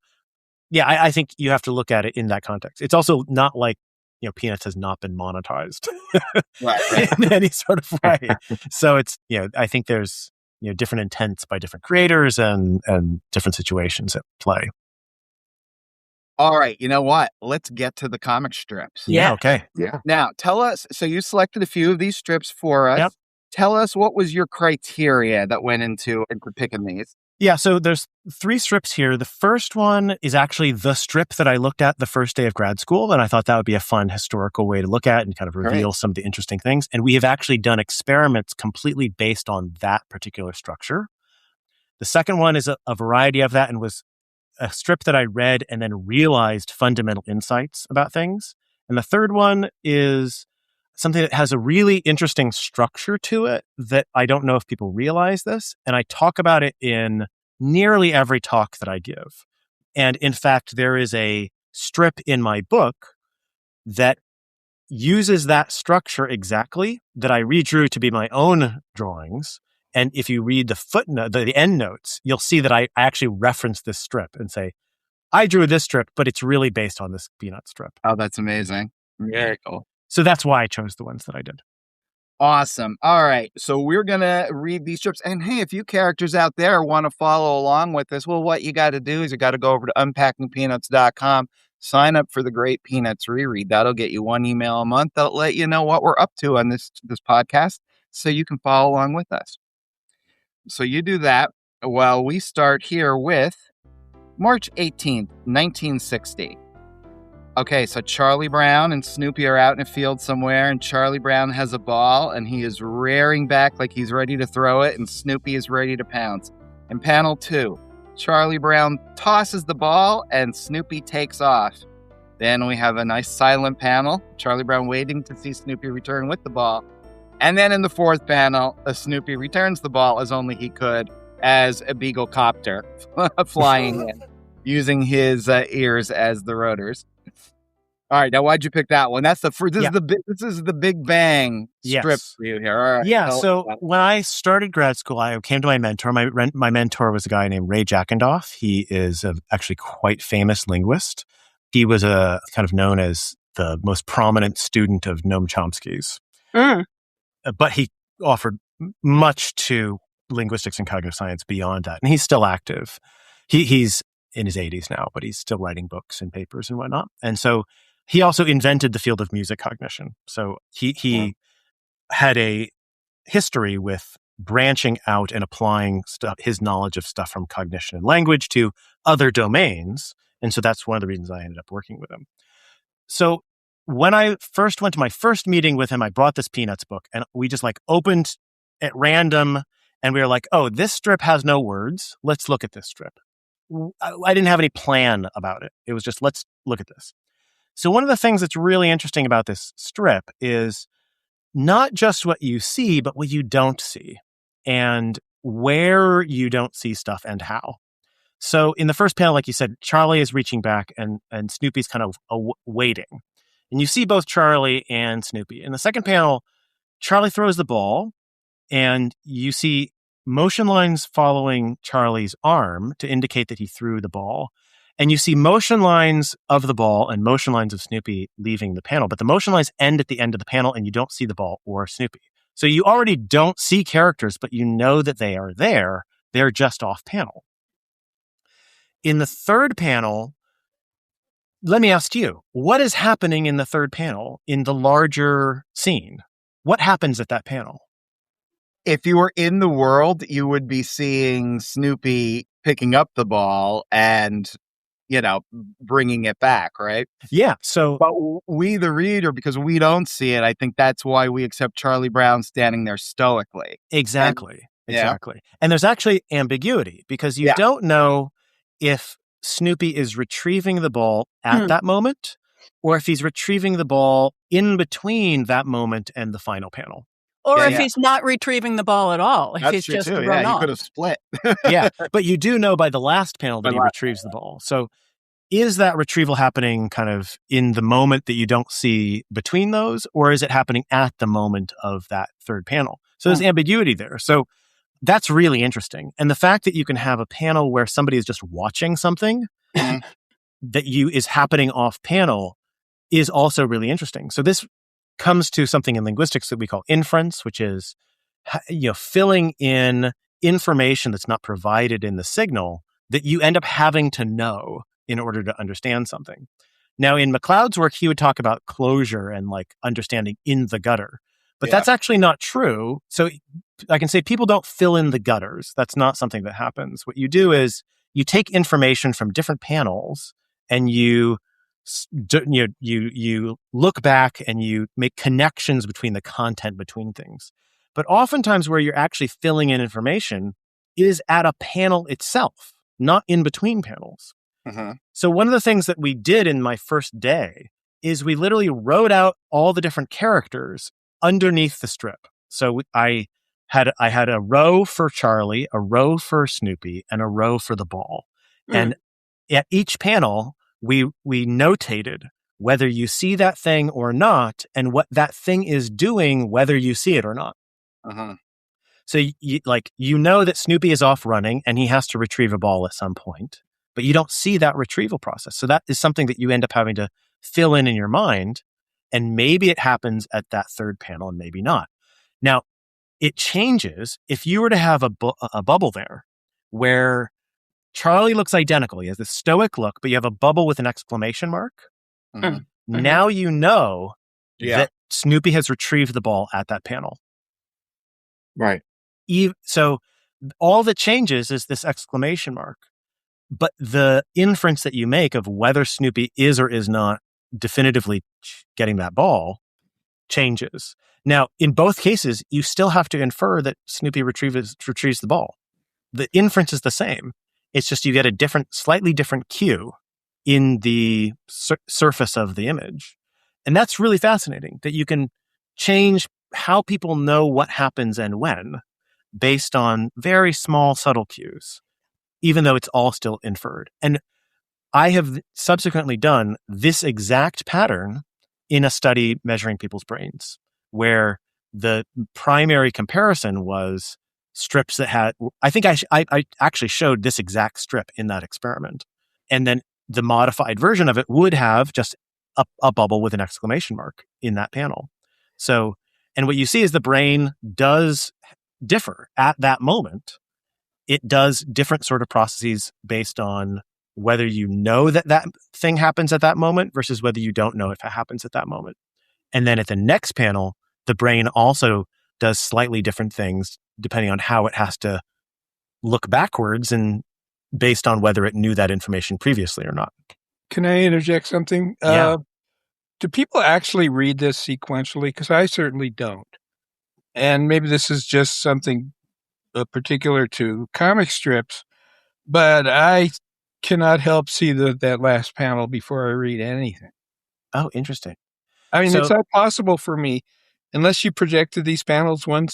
S3: yeah, I think you have to look at it in that context. It's also not like, Peanuts has not been monetized
S2: right.
S3: in any sort of way. So it's, I think there's, different intents by different creators and different situations at play.
S2: All right, you know what? Let's get to the comic strips.
S3: Yeah, okay.
S4: Yeah.
S2: Now, tell us, so you selected a few of these strips for us.
S3: Yep.
S2: Tell us, what was your criteria that went into picking these?
S3: Yeah, so there's 3 strips here. The first one is actually the strip that I looked at the first day of grad school, and I thought that would be a fun historical way to look at and kind of reveal some of the interesting things. And we have actually done experiments completely based on that particular structure. The second one is a variety of that and was a strip that I read and then realized fundamental insights about things. And the third one is something that has a really interesting structure to it that I don't know if people realize this. And I talk about it in nearly every talk that I give. And in fact, there is a strip in my book that uses that structure exactly that I redrew to be my own drawings. And if you read the footnote, the end notes, you'll see that I actually reference this strip and say, I drew this strip, but it's really based on this Peanut strip.
S2: Oh, that's amazing. Very cool.
S3: So that's why I chose the ones that I did.
S2: Awesome. All right. So we're going to read these strips. And hey, if you characters out there want to follow along with this, well, what you got to do is you got to go over to unpackingpeanuts.com, sign up for the Great Peanuts Reread. That'll get you 1 email a month. That'll let you know what we're up to on this podcast so you can follow along with us. So you do that. Well, we start here with March 18th, 1960. Okay, so Charlie Brown and Snoopy are out in a field somewhere, and Charlie Brown has a ball, and he is rearing back like he's ready to throw it, and Snoopy is ready to pounce. In panel 2, Charlie Brown tosses the ball, and Snoopy takes off. Then we have a nice silent panel, Charlie Brown waiting to see Snoopy return with the ball. And then in the 4th panel, Snoopy returns the ball as only he could as a beagle copter flying in, using his ears as the rotors. All right, now why'd you pick that one? This is the Big Bang strip for you here. All right.
S3: Yeah. So when I started grad school, I came to my mentor. My mentor was a guy named Ray Jackendoff. He is actually quite famous linguist. He was kind of known as the most prominent student of Noam Chomsky's. But he offered much to linguistics and cognitive science beyond that, and he's still active. He's in his 80s now, but he's still writing books and papers and whatnot. And so he also invented the field of music cognition. So he had a history with branching out and applying his knowledge of stuff from cognition and language to other domains. And so that's one of the reasons I ended up working with him. So when I first went to my first meeting with him, I brought this Peanuts book, and we just opened at random, and we were like, oh, this strip has no words. Let's look at this strip. I didn't have any plan about it. It was just, let's look at this. So one of the things that's really interesting about this strip is not just what you see, but what you don't see and where you don't see stuff and how. So in the first panel, like you said, Charlie is reaching back and Snoopy's kind of waiting. And you see both Charlie and Snoopy. In the second panel, Charlie throws the ball and you see motion lines following Charlie's arm to indicate that he threw the ball. And you see motion lines of the ball and motion lines of Snoopy leaving the panel, but the motion lines end at the end of the panel and you don't see the ball or Snoopy. So you already don't see characters, but you know that they are there. They're just off panel. In the third panel, let me ask you, what is happening in the third panel in the larger scene? What happens at that panel?
S2: If you were in the world, you would be seeing Snoopy picking up the ball and, bringing it back, right?
S3: Yeah. So,
S2: but we, the reader, because we don't see it, I think that's why we accept Charlie Brown standing there stoically.
S3: Exactly. And there's actually ambiguity because you don't know if Snoopy is retrieving the ball at that moment or if he's retrieving the ball in between that moment and the final panel.
S5: Or if he's not retrieving the ball at all, if he's just run off.
S2: He could have split.
S3: But you do know by the last panel that he retrieves the ball. So is that retrieval happening kind of in the moment that you don't see between those, or is it happening at the moment of that third panel? So there's ambiguity there. So that's really interesting. And the fact that you can have a panel where somebody is just watching something that is happening off panel is also really interesting. So this comes to something in linguistics that we call inference, which is filling in information that's not provided in the signal that you end up having to know in order to understand something. Now, in McLeod's work, he would talk about closure and like understanding in the gutter, but that's actually not true. So I can say people don't fill in the gutters. That's not something that happens. What you do is you take information from different panels and you look back and you make connections between the content between things. But oftentimes where you're actually filling in information is at a panel itself, not in between panels. So one of the things that we did in my first day is we literally wrote out all the different characters underneath the strip. So I had a row for Charlie, a row for Snoopy, and a row for the ball. And at each panel, we notated whether you see that thing or not, and what that thing is doing, whether you see it or not. So you know that Snoopy is off running and he has to retrieve a ball at some point, but you don't see that retrieval process. So that is something that you end up having to fill in your mind, and maybe it happens at that third panel and maybe not. Now, it changes if you were to have a bubble there where Charlie looks identical. He has this stoic look, but you have a bubble with an exclamation mark. Now you know that Snoopy has retrieved the ball at that panel.
S6: Right.
S3: So all that changes is this exclamation mark. But the inference that you make of whether Snoopy is or is not definitively getting that ball changes. Now, in both cases, you still have to infer that Snoopy retrieves the ball. The inference is the same. It's just you get a slightly different cue in the surface of the image. And that's really fascinating, that you can change how people know what happens and when based on very small, subtle cues, even though it's all still inferred. And I have subsequently done this exact pattern in a study measuring people's brains, where the primary comparison was strips that had, I think I actually showed this exact strip in that experiment. And then the modified version of it would have just a bubble with an exclamation mark in that panel. So, and what you see is the brain does differ at that moment. It does different sort of processes based on whether you know that thing happens at that moment versus whether you don't know if it happens at that moment. And then at the next panel, the brain also does slightly different things depending on how it has to look backwards and based on whether it knew that information previously or not.
S6: Can I interject something?
S3: Yeah.
S6: Do people actually read this sequentially? Because I certainly don't. And maybe this is just something particular to comic strips, but I cannot help see that last panel before I read anything.
S3: Oh, interesting.
S6: I mean, it's not possible for me unless you projected these panels one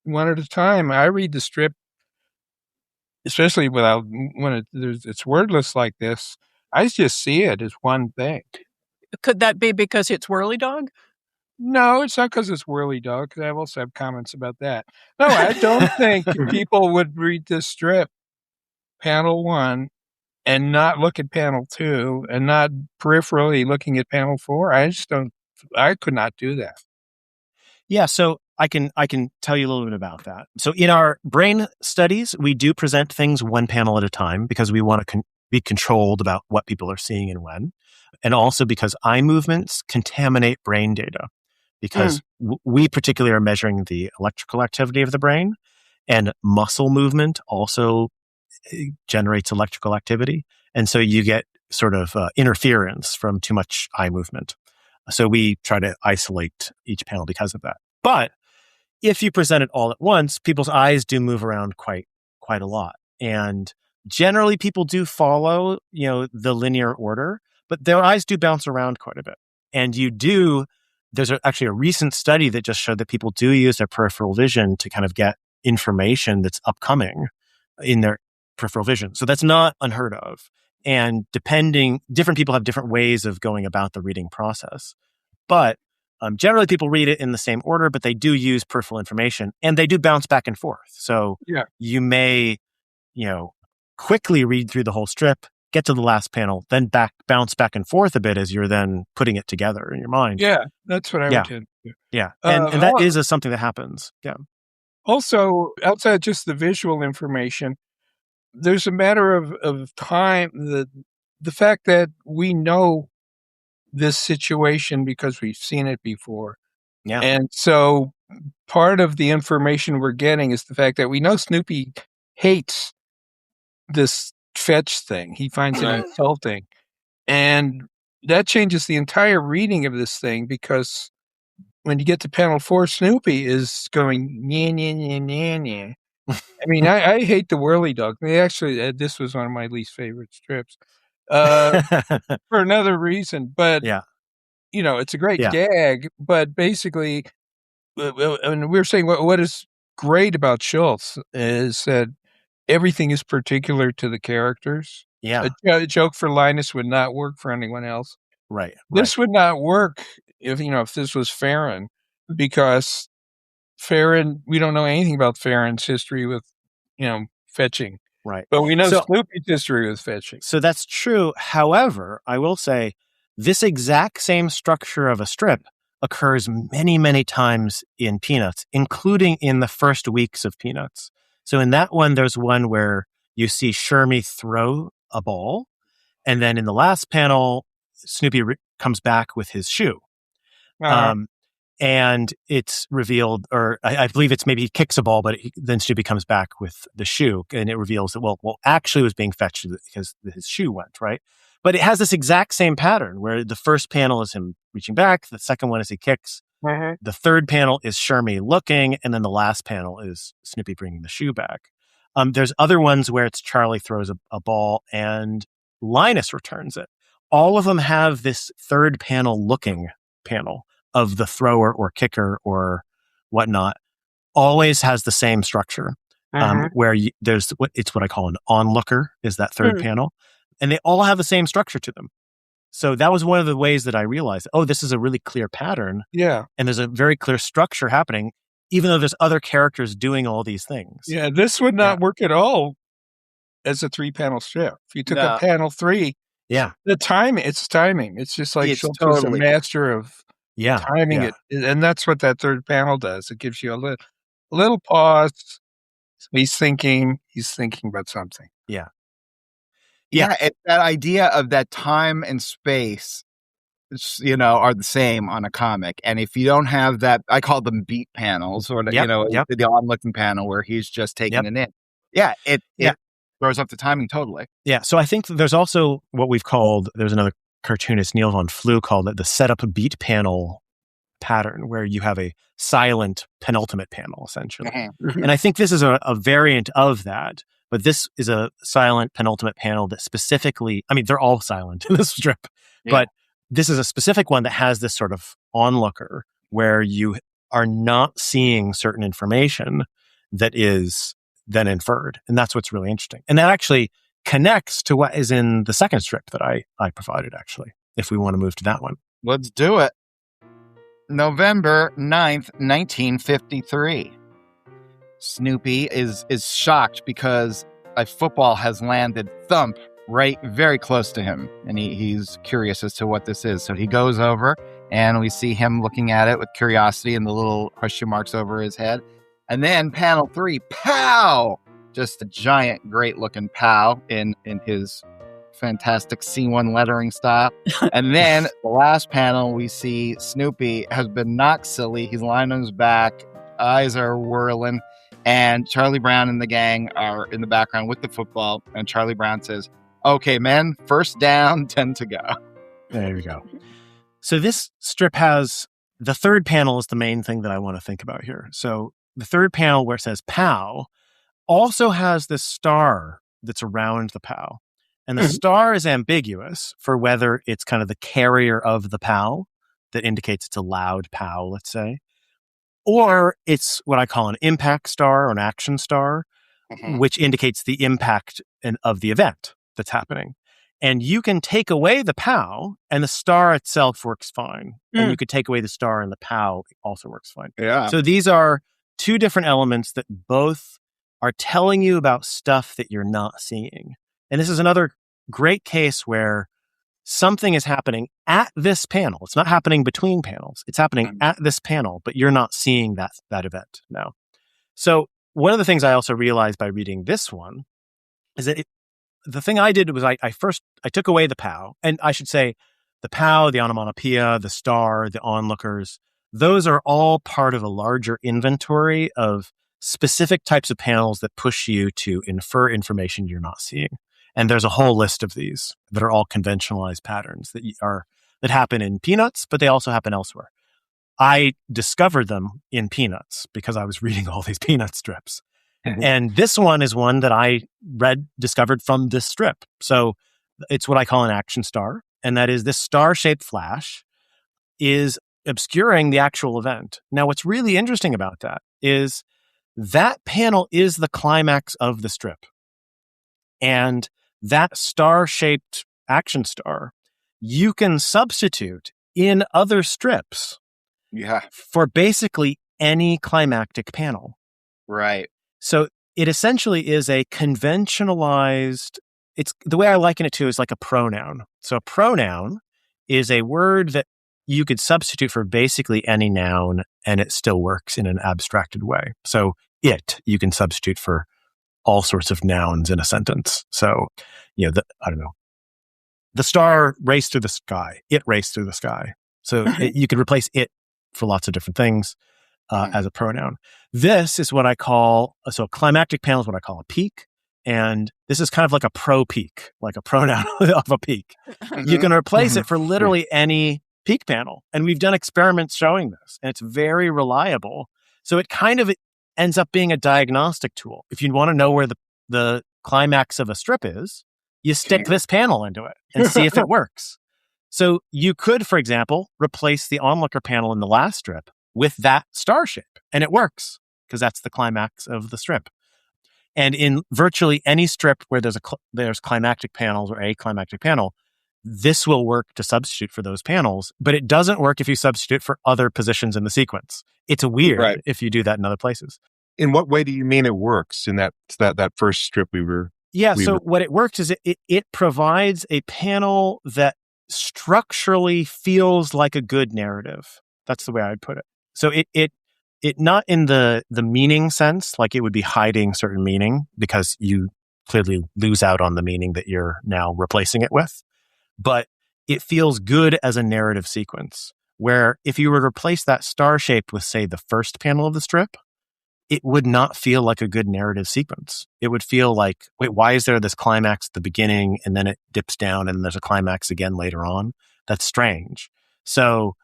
S6: at a time. I read the strip, especially when it's wordless like this. I just see it as one thing.
S5: Could that be because it's Whirly Dog?
S6: No, it's not because it's Whirly Dog, because I also have comments about that. No, I don't think people would read this strip, panel 1, and not look at panel 2 and not peripherally looking at panel 4. I could not do that.
S3: Yeah, so I can tell you a little bit about that. So in our brain studies, we do present things one panel at a time because we want to be controlled about what people are seeing and when. And also because eye movements contaminate brain data, because we particularly are measuring the electrical activity of the brain, and muscle movement also generates electrical activity. And so you get sort of interference from too much eye movement. So we try to isolate each panel because of that. But if you present it all at once, people's eyes do move around quite a lot. And generally people do follow, the linear order, but their eyes do bounce around quite a bit. And there's actually a recent study that just showed that people do use their peripheral vision to kind of get information that's upcoming in their peripheral vision. So that's not unheard of. And different people have different ways of going about the reading process. But generally people read it in the same order, but they do use peripheral information and they do bounce back and forth. So you may, quickly read through the whole strip, get to the last panel, then bounce back and forth a bit as you're then putting it together in your mind.
S6: Yeah, that's what I would do.
S3: Yeah, and that is something that happens. Yeah.
S6: Also, outside just the visual information, there's a matter of time. The fact that we know this situation because we've seen it before.
S3: Yeah.
S6: And so part of the information we're getting is the fact that we know Snoopy hates this fetch thing. He finds it insulting. And that changes the entire reading of this thing, because when you get to panel 4, Snoopy is going, nya, nya, nya, nya, nya. I mean, I hate the whirly dog. Actually, this was one of my least favorite strips for another reason. But, it's a great gag. But basically, and we were saying what is great about Schultz is that everything is particular to the characters.
S3: Yeah.
S6: A joke for Linus would not work for anyone else.
S3: Right.
S6: This would not work if this was Farron, because Farron, we don't know anything about Farron's history with, fetching.
S3: Right.
S6: But we know Snoopy's history with fetching.
S3: So that's true. However, I will say this exact same structure of a strip occurs many, many times in Peanuts, including in the first weeks of Peanuts. So in that one, there's one where you see Shermie throw a ball, and then in the last panel, Snoopy comes back with his shoe. And it's revealed, or I believe it's maybe he kicks a ball, but then Snoopy comes back with the shoe, and it reveals that, well, actually it was being fetched because his shoe went, right? But it has this exact same pattern where the first panel is him reaching back, the second one is he kicks, the third panel is Shermie looking, and then the last panel is Snoopy bringing the shoe back. There's other ones where it's Charlie throws a ball and Linus returns it. All of them have this third panel looking panel of the thrower or kicker or whatnot. Always has the same structure, where there's what I call an onlooker is that third panel, and they all have the same structure to them. So that was one of the ways that I realized, this is a really clear pattern.
S6: Yeah.
S3: And there's a very clear structure happening, even though there's other characters doing all these things.
S6: Yeah, this would not work at all as a 3-panel strip. If you took a panel 3, the timing, it's timing. It's just like Schultz was a master of timing it. And that's what that third panel does. It gives you a little pause. He's thinking about something.
S2: Yeah. It's that idea of that time and space, are the same on a comic. And if you don't have that, I call them beat panels, or the on-looking panel where he's just taking it in. Yeah, it throws up the timing totally.
S3: Yeah, so I think there's also what we've called, there's another cartoonist, Neil Cohn, called it the setup beat panel pattern, where you have a silent penultimate panel, essentially. And I think this is a variant of that. But this is a silent penultimate panel that specifically, they're all silent in this strip, but this is a specific one that has this sort of onlooker where you are not seeing certain information that is then inferred. And that's what's really interesting. And that actually connects to what is in the second strip that I provided, actually, if we want to move to that one.
S2: Let's do it. November 9th, 1953. Snoopy is shocked because a football has landed thump right very close to him, and he's curious as to what this is. So he goes over, and we see him looking at it with curiosity and the little question marks over his head. And then panel 3, pow! Just a giant, great-looking pow in his fantastic C1 lettering style. And then the last panel, we see Snoopy has been knocked silly. He's lying on his back, eyes are whirling, and Charlie Brown and the gang are in the background with the football. And Charlie Brown says, "Okay, men, first down, 10 to go."
S3: There you go. So this strip has, the third panel is the main thing that I want to think about here. So the third panel where it says POW also has this star that's around the POW. And the star is ambiguous for whether it's kind of the carrier of the POW that indicates it's a loud POW, let's say, or it's what I call an impact star or an action star, which indicates the impact of the event that's happening. And you can take away the POW and the star itself works fine. And you could take away the star and the POW also works fine.
S2: Yeah.
S3: So these are two different elements that both are telling you about stuff that you're not seeing. And this is another great case where something is happening at this panel. It's not happening between panels. It's happening at this panel, but you're not seeing that event now. So one of the things I also realized by reading this one is that the thing I did was I took away the POW, and I should say the POW, the onomatopoeia, the star, the onlookers, those are all part of a larger inventory of specific types of panels that push you to infer information you're not seeing. And there's a whole list of these that are all conventionalized patterns that happen in Peanuts, but they also happen elsewhere. I discovered them in Peanuts because I was reading all these Peanut strips. And this one is one that I discovered from this strip. So it's what I call an action star. And that is this star-shaped flash is obscuring the actual event. Now, what's really interesting about that is that panel is the climax of the strip. And that star-shaped action star, you can substitute in other strips for basically any climactic panel.
S2: Right.
S3: So it essentially is a conventionalized, it's the way I liken it to is like a pronoun. So a pronoun is a word that you could substitute for basically any noun and it still works in an abstracted way. So you can substitute for all sorts of nouns in a sentence. So, the star raced through the sky. It raced through the sky. So you could replace it for lots of different things. As a pronoun. This is what I call, so a climactic panel is what I call a peak. And this is kind of like a pro-peak, like a pronoun of a peak. You can replace it for literally any peak panel. And we've done experiments showing this, and it's very reliable. So it kind of ends up being a diagnostic tool. If you want to know where the climax of a strip is, you stick this panel into it and see if it works. So you could, for example, replace the onlooker panel in the last strip with that star shape, and it works because that's the climax of the strip. And in virtually any strip where there's climactic panels or a climactic panel, this will work to substitute for those panels, but it doesn't work if you substitute for other positions in the sequence. It's weird if you do that in other places.
S4: In what way do you mean it works in that first strip we were?
S3: Yeah, so what it works is it provides a panel that structurally feels like a good narrative. That's the way I'd put it. So it not in the meaning sense, like it would be hiding certain meaning because you clearly lose out on the meaning that you're now replacing it with. But it feels good as a narrative sequence where if you were to replace that star shape with, say, the first panel of the strip, it would not feel like a good narrative sequence. It would feel like, wait, why is there this climax at the beginning and then it dips down and there's a climax again later on? That's strange. So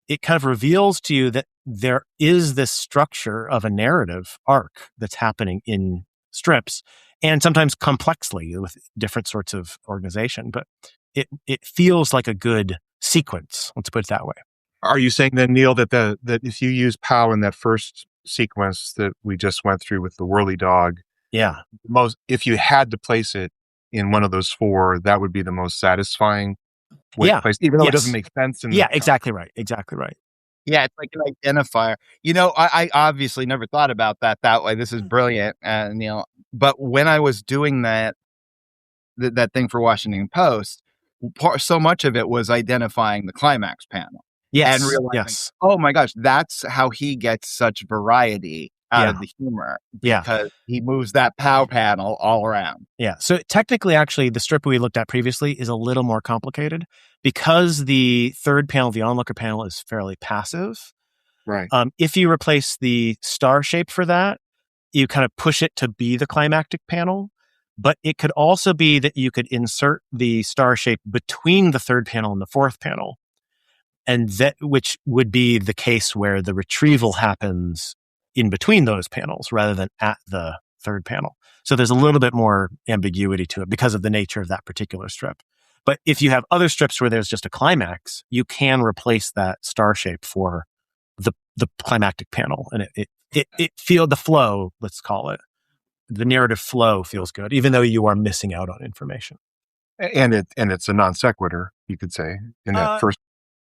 S3: it kind of reveals to you that there is this structure of a narrative arc that's happening in strips, and sometimes complexly with different sorts of organization. But it feels like a good sequence. Let's put it that way.
S4: Are you saying then, Neil, that if you use POW in that first sequence that we just went through with the whirly dog, if you had to place it in one of those four, that would be the most satisfying way to place, even though it doesn't make sense.
S3: Exactly right. Exactly right.
S2: Yeah, it's like an identifier. I obviously never thought about that way. This is brilliant, Neil. But when I was doing that, that thing for Washington Post, so much of it was identifying the climax panel.
S3: Yes.
S2: And realizing,
S3: yes.
S2: oh my gosh, that's how he gets such variety out of the humor, because he moves that POW panel all around.
S3: Yeah. So technically, actually, the strip we looked at previously is a little more complicated because the third panel, the onlooker panel, is fairly passive.
S2: Right.
S3: If you replace the star shape for that, you kind of push it to be the climactic panel. But it could also be that you could insert the star shape between the third panel and the fourth panel. And that, which would be the case where the retrieval happens in between those panels rather than at the third panel. So there's a little bit more ambiguity to it because of the nature of that particular strip. But if you have other strips where there's just a climax, you can replace that star shape for the climactic panel. And it feel the flow, let's call it. The narrative flow feels good, even though you are missing out on information.
S4: And it's a non sequitur, you could say, in that first.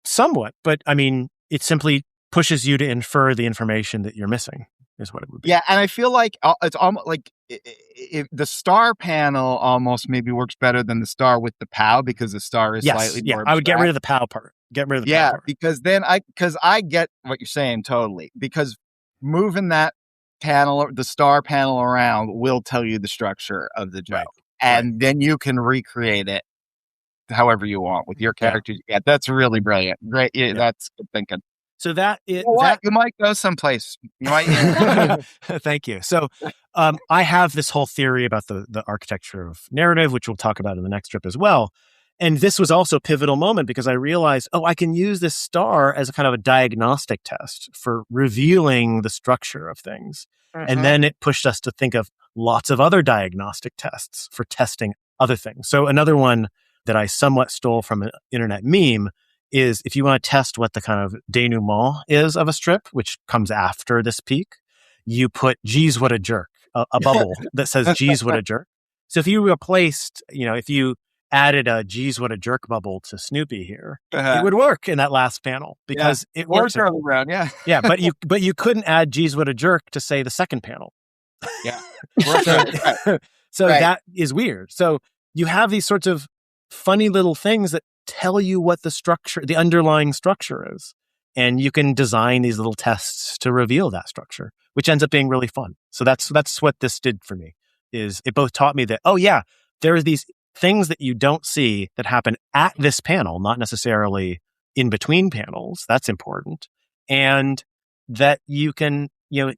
S3: Somewhat, but I mean, it simply pushes you to infer the information that you're missing, is what it would be.
S2: Yeah, and I feel like it's almost like the star panel almost maybe works better than the star with the POW, because the star is slightly more abstract.
S3: I would get rid of the POW part. Get rid of the POW part.
S2: Because then I get what you're saying totally, because moving that panel, the star panel around, will tell you the structure of the joke,
S3: right.
S2: And then you can recreate it however you want with your characters. Yeah, that's really brilliant. Great. Yeah, that's good thinking.
S3: So that is
S2: you might go someplace. You might.
S3: Thank you. So I have this whole theory about the architecture of narrative, which we'll talk about in the next strip as well. And this was also a pivotal moment because I realized, I can use this star as a kind of a diagnostic test for revealing the structure of things. Mm-hmm. And then it pushed us to think of lots of other diagnostic tests for testing other things. So another one that I somewhat stole from an internet meme is, if you want to test what the kind of denouement is of a strip, which comes after this peak, you put "geez, what a jerk," a bubble that says "geez, what a jerk." So if you replaced, if you added a "geez, what a jerk" bubble to Snoopy here, it would work in that last panel because it works
S2: early round.
S3: Yeah, but you couldn't add "geez, what a jerk" to say the second panel.
S2: Yeah.
S3: So that is weird. So you have these sorts of funny little things that tell you what the underlying structure is. And you can design these little tests to reveal that structure, which ends up being really fun. So that's what this did for me, is it both taught me that, there are these things that you don't see that happen at this panel, not necessarily in between panels. That's important. And that you can, do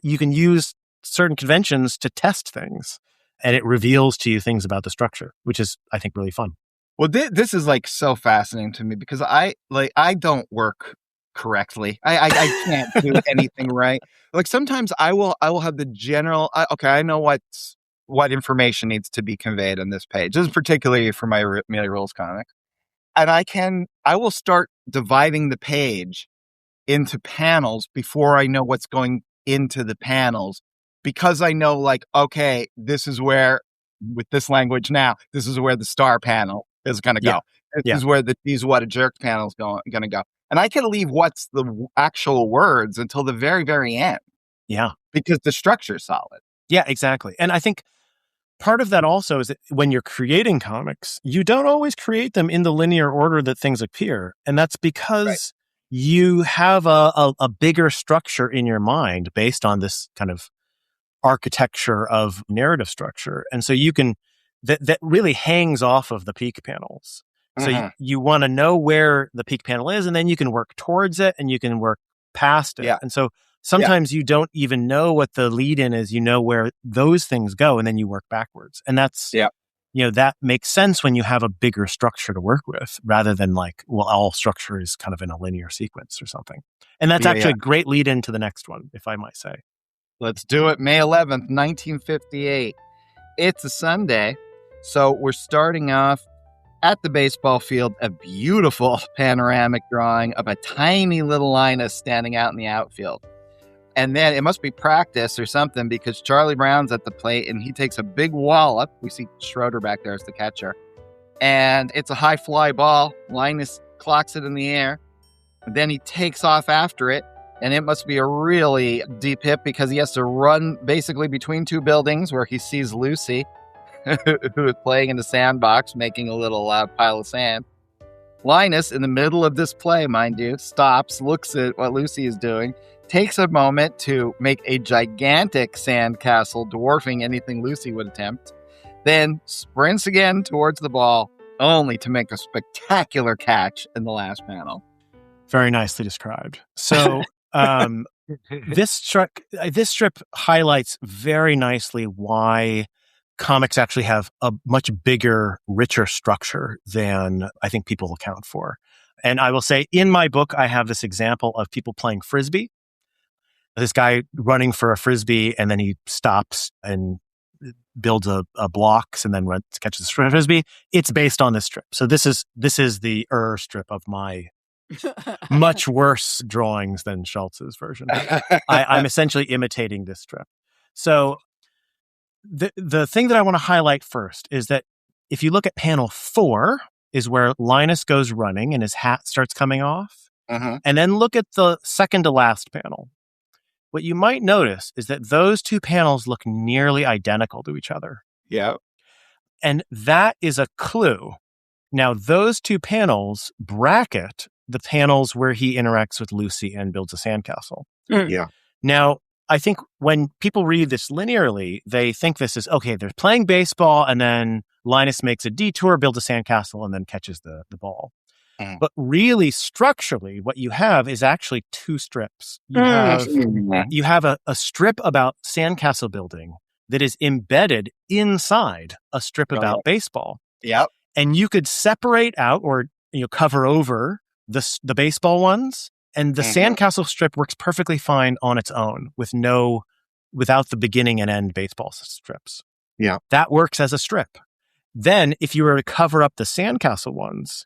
S3: you can use certain conventions to test things. And it reveals to you things about the structure, which is, I think, really fun.
S2: Well, this is like so fascinating to me because I don't work correctly. I can't do anything right. Like sometimes I will have the general. I know what information needs to be conveyed on this page. This is particularly for my Amelia Rules comic, and I will start dividing the page into panels before I know what's going into the panels. Because I know, this is where, with this language now, this is where the star panel is going to go. This is where the "geez, what a jerk" panel is going to go. And I can leave what's the actual words until the very, very end.
S3: Yeah.
S2: Because the structure is solid.
S3: Yeah, exactly. And I think part of that also is that when you're creating comics, you don't always create them in the linear order that things appear. And that's because you have a bigger structure in your mind based on this kind of architecture of narrative structure. And so you can, that really hangs off of the peak panels. So you want to know where the peak panel is, and then you can work towards it and you can work past it. Yeah. And so sometimes you don't even know what the lead in is, where those things go, and then you work backwards. And that's, that makes sense when you have a bigger structure to work with, rather than all structure is kind of in a linear sequence or something. And that's actually a great lead into the next one, if I might say.
S2: Let's do it. May 11th, 1958. It's a Sunday. So we're starting off at the baseball field, a beautiful panoramic drawing of a tiny little Linus standing out in the outfield. And then it must be practice or something, because Charlie Brown's at the plate and he takes a big wallop. We see Schroeder back there as the catcher. And it's a high fly ball. Linus clocks it in the air. And then he takes off after it. And it must be a really deep hit because he has to run basically between two buildings where he sees Lucy. who is playing in the sandbox, making a little pile of sand. Linus, in the middle of this play, mind you, stops, looks at what Lucy is doing, takes a moment to make a gigantic sandcastle dwarfing anything Lucy would attempt, then sprints again towards the ball, only to make a spectacular catch in the last panel.
S3: Very nicely described. So this strip highlights very nicely why comics actually have a much bigger, richer structure than I think people account for. And I will say, in my book, I have this example of people playing Frisbee. This guy running for a Frisbee, and then he stops and builds a blocks and then catches the Frisbee. It's based on this strip. So this is the strip of my much worse drawings than Schultz's version. I'm essentially imitating this strip. So the thing that I want to highlight first is that if you look at panel 4 is where Linus goes running and his hat starts coming off. And then look at the second to last panel. What you might notice is that those two panels look nearly identical to each other.
S2: Yeah.
S3: And that is a clue. Now, those two panels bracket the panels where he interacts with Lucy and builds a sandcastle.
S4: Yeah.
S3: Now, I think when people read this linearly, they think this is, okay, they're playing baseball and then Linus makes a detour, builds a sandcastle, and then catches the ball. But really, structurally, what you have is actually two strips. You have a strip about sandcastle building that is embedded inside a strip about baseball.
S2: Yep.
S3: And you could separate out or cover over the baseball ones, and the sandcastle strip works perfectly fine on its own without the beginning and end baseball strips.
S4: Yeah.
S3: That works as a strip. Then, if you were to cover up the sandcastle ones,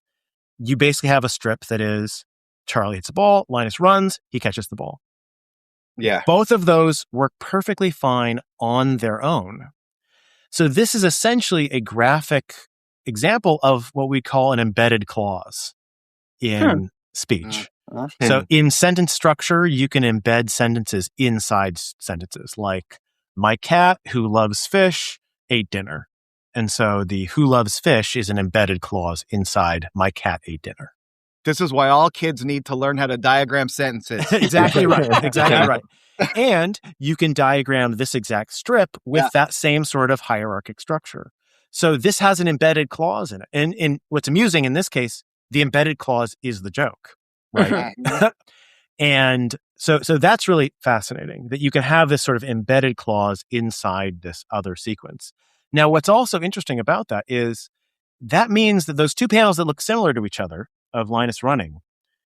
S3: you basically have a strip that is Charlie hits the ball, Linus runs, he catches the ball.
S2: Yeah.
S3: Both of those work perfectly fine on their own. So this is essentially a graphic example of what we call an embedded clause in speech. So in sentence structure, you can embed sentences inside sentences, like my cat who loves fish ate dinner. And so the who loves fish is an embedded clause inside my cat ate dinner.
S2: This is why all kids need to learn how to diagram sentences.
S3: Exactly right. Exactly right. And you can diagram this exact strip with that same sort of hierarchic structure. So this has an embedded clause in it. And what's amusing in this case, the embedded clause is the joke, right? And so that's really fascinating that you can have this sort of embedded clause inside this other sequence. Now, what's also interesting about that is that means that those two panels that look similar to each other of Linus running,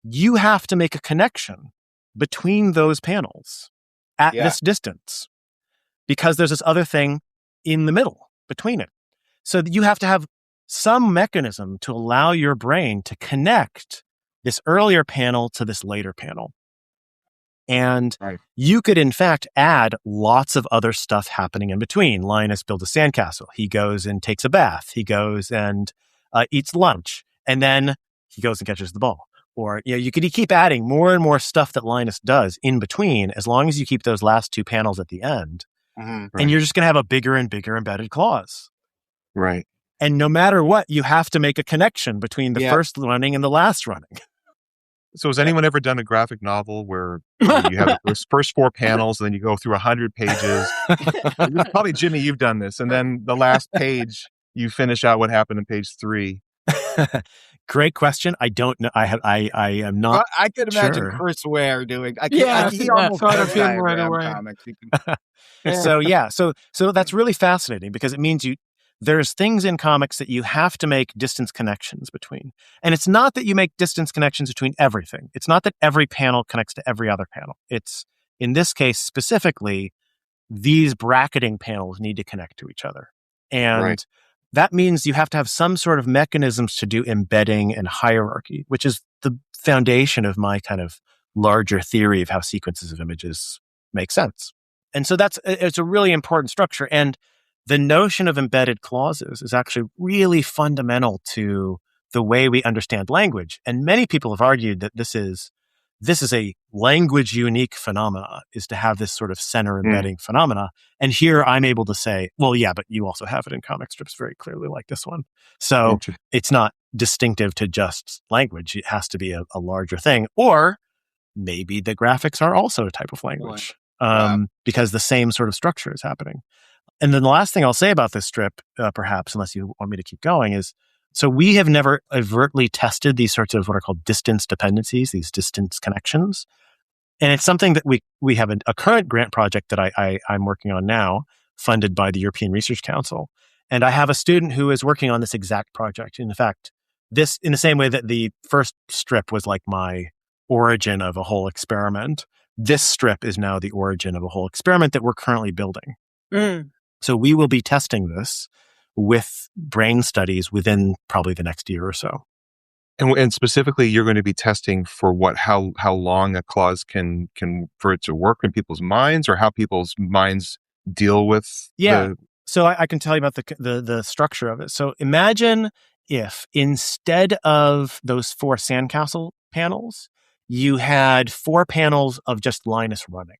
S3: you have to make a connection between those panels at this distance because there's this other thing in the middle between it. So that you have to have some mechanism to allow your brain to connect this earlier panel to this later panel. And you could, in fact, add lots of other stuff happening in between. Linus builds a sandcastle. He goes and takes a bath. He goes and eats lunch. And then he goes and catches the ball. Or you could keep adding more and more stuff that Linus does in between, as long as you keep those last two panels at the end. And you're just going to have a bigger and bigger embedded clause.
S4: Right.
S3: And no matter what, you have to make a connection between the first running and the last running.
S4: So has anyone ever done a graphic novel where you have the first 4 panels and then you go through 100 pages? Probably, Jimmy, you've done this. And then the last page, you finish out what happened in page 3.
S3: Great question. I don't know. I am not.
S2: I could imagine
S3: sure.
S2: Chris Ware doing.
S6: He almost thought of him right away.
S3: So that's really fascinating because it means there's things in comics that you have to make distance connections between. And it's not that you make distance connections between everything. It's not that every panel connects to every other panel. It's, in this case specifically, these bracketing panels need to connect to each other. And that means you have to have some sort of mechanisms to do embedding and hierarchy, which is the foundation of my kind of larger theory of how sequences of images make sense. And so it's a really important structure. And the notion of embedded clauses is actually really fundamental to the way we understand language. And many people have argued that this is this is a language unique phenomena, is to have this sort of center embedding phenomena. And here I'm able to say, well, yeah, but you also have it in comic strips very clearly like this one. So it's not distinctive to just language. It has to be a larger thing. Or maybe the graphics are also a type of language because the same sort of structure is happening. And then the last thing I'll say about this strip, perhaps, unless you want me to keep going, is so we have never overtly tested these sorts of what are called distance dependencies, these distance connections. And it's something that we have a current grant project that I'm working on now, funded by the European Research Council. And I have a student who is working on this exact project. In fact, this, in the same way that the first strip was like my origin of a whole experiment, this strip is now the origin of a whole experiment that we're currently building. So we will be testing this with brain studies within probably the next year or so.
S4: And specifically, you're going to be testing for what, how long a clause can for it to work in people's minds, or how people's minds deal with.
S3: So I can tell you about the structure of it. So imagine if instead of those 4 sandcastle panels, you had 4 panels of just Linus running.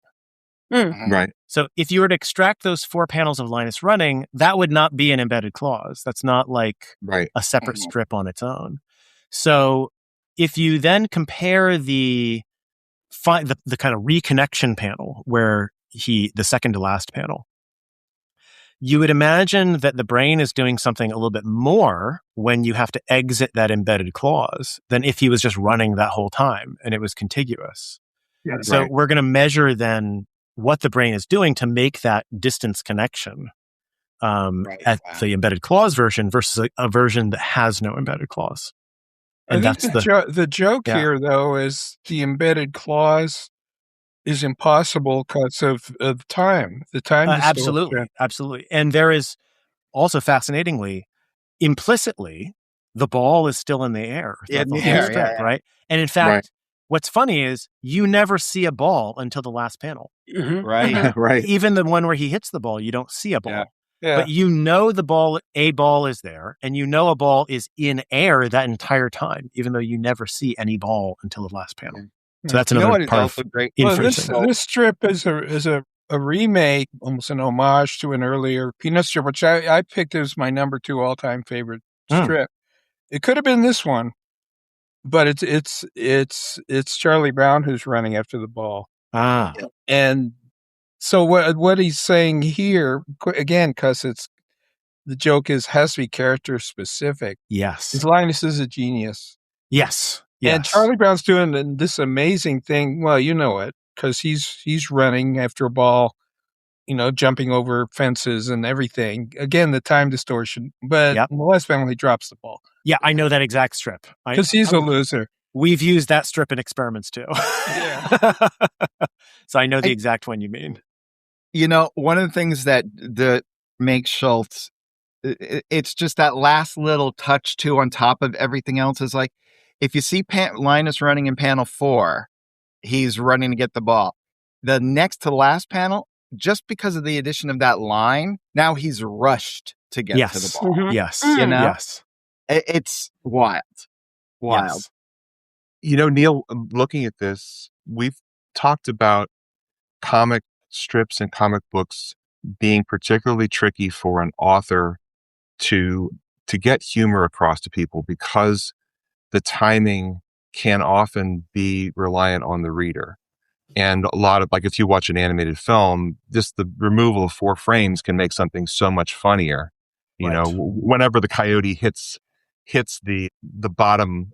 S4: Right.
S3: So if you were to extract those 4 panels of Linus running, that would not be an embedded clause. That's not like a separate strip on its own. So if you then compare the kind of reconnection panel where the second to last panel, you would imagine that the brain is doing something a little bit more when you have to exit that embedded clause than if he was just running that whole time and it was contiguous. So we're going to measure then what the brain is doing to make that distance connection at the embedded clause version versus a version that has no embedded clause. And
S6: I think the joke here, though, is the embedded clause is impossible because of time. The time
S3: absolutely. And there is also, fascinatingly, implicitly, the ball is still in the air. Right? And in fact, what's funny is you never see a ball until the last panel.
S2: Right.
S3: Even the one where he hits the ball, you don't see a ball. But you know a ball is there, and you know a ball is in air that entire time, even though you never see any ball until the last panel. So that's another part of inferencing.
S6: Well, this strip is a remake, almost an homage to an earlier Peanut strip, which I picked as my number 2 all-time favorite strip. It could have been this one, but it's Charlie Brown who's running after the ball. And so what he's saying here, again, because the joke has to be character specific.
S3: Yes.
S6: Linus is a genius.
S3: Yes.
S6: And Charlie Brown's doing this amazing thing. Well, you know it, because he's running after a ball, jumping over fences and everything. Again, the time distortion. But in the last panel, he drops the ball.
S3: Yeah, I know that exact strip.
S6: Because he's a loser.
S3: We've used that strip in experiments too. So I know the exact one you mean.
S2: One of the things that makes Schultz, it's just that last little touch too on top of everything else is like, if you see Linus running in panel 4, he's running to get the ball. The next to the last panel, just because of the addition of that line, now he's rushed to get to the ball.
S3: Yes.
S2: Yes. It's wild.
S3: Yes.
S4: Neil, looking at this, we've talked about comic strips and comic books being particularly tricky for an author to get humor across to people because the timing can often be reliant on the reader. And a lot of, like, if you watch an animated film, just the removal of 4 frames can make something so much funnier. Whenever the coyote hits the bottom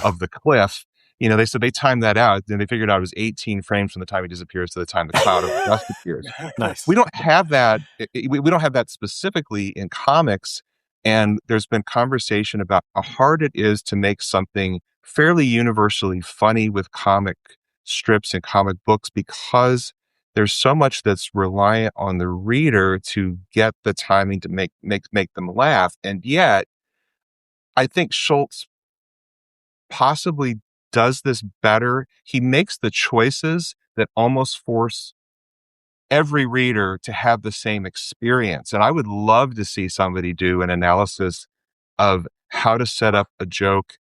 S4: of the cliff, they said they timed that out, and they figured out it was 18 frames from the time he disappears to the time the cloud of dust appears.
S3: Nice.
S4: We don't have that. We don't have that specifically in comics. And there's been conversation about how hard it is to make something fairly universally funny with comic strips and comic books because there's so much that's reliant on the reader to get the timing to make them laugh. And yet, I think Schultz possibly does this better. He makes the choices that almost force every reader to have the same experience. And I would love to see somebody do an analysis of how to set up a joke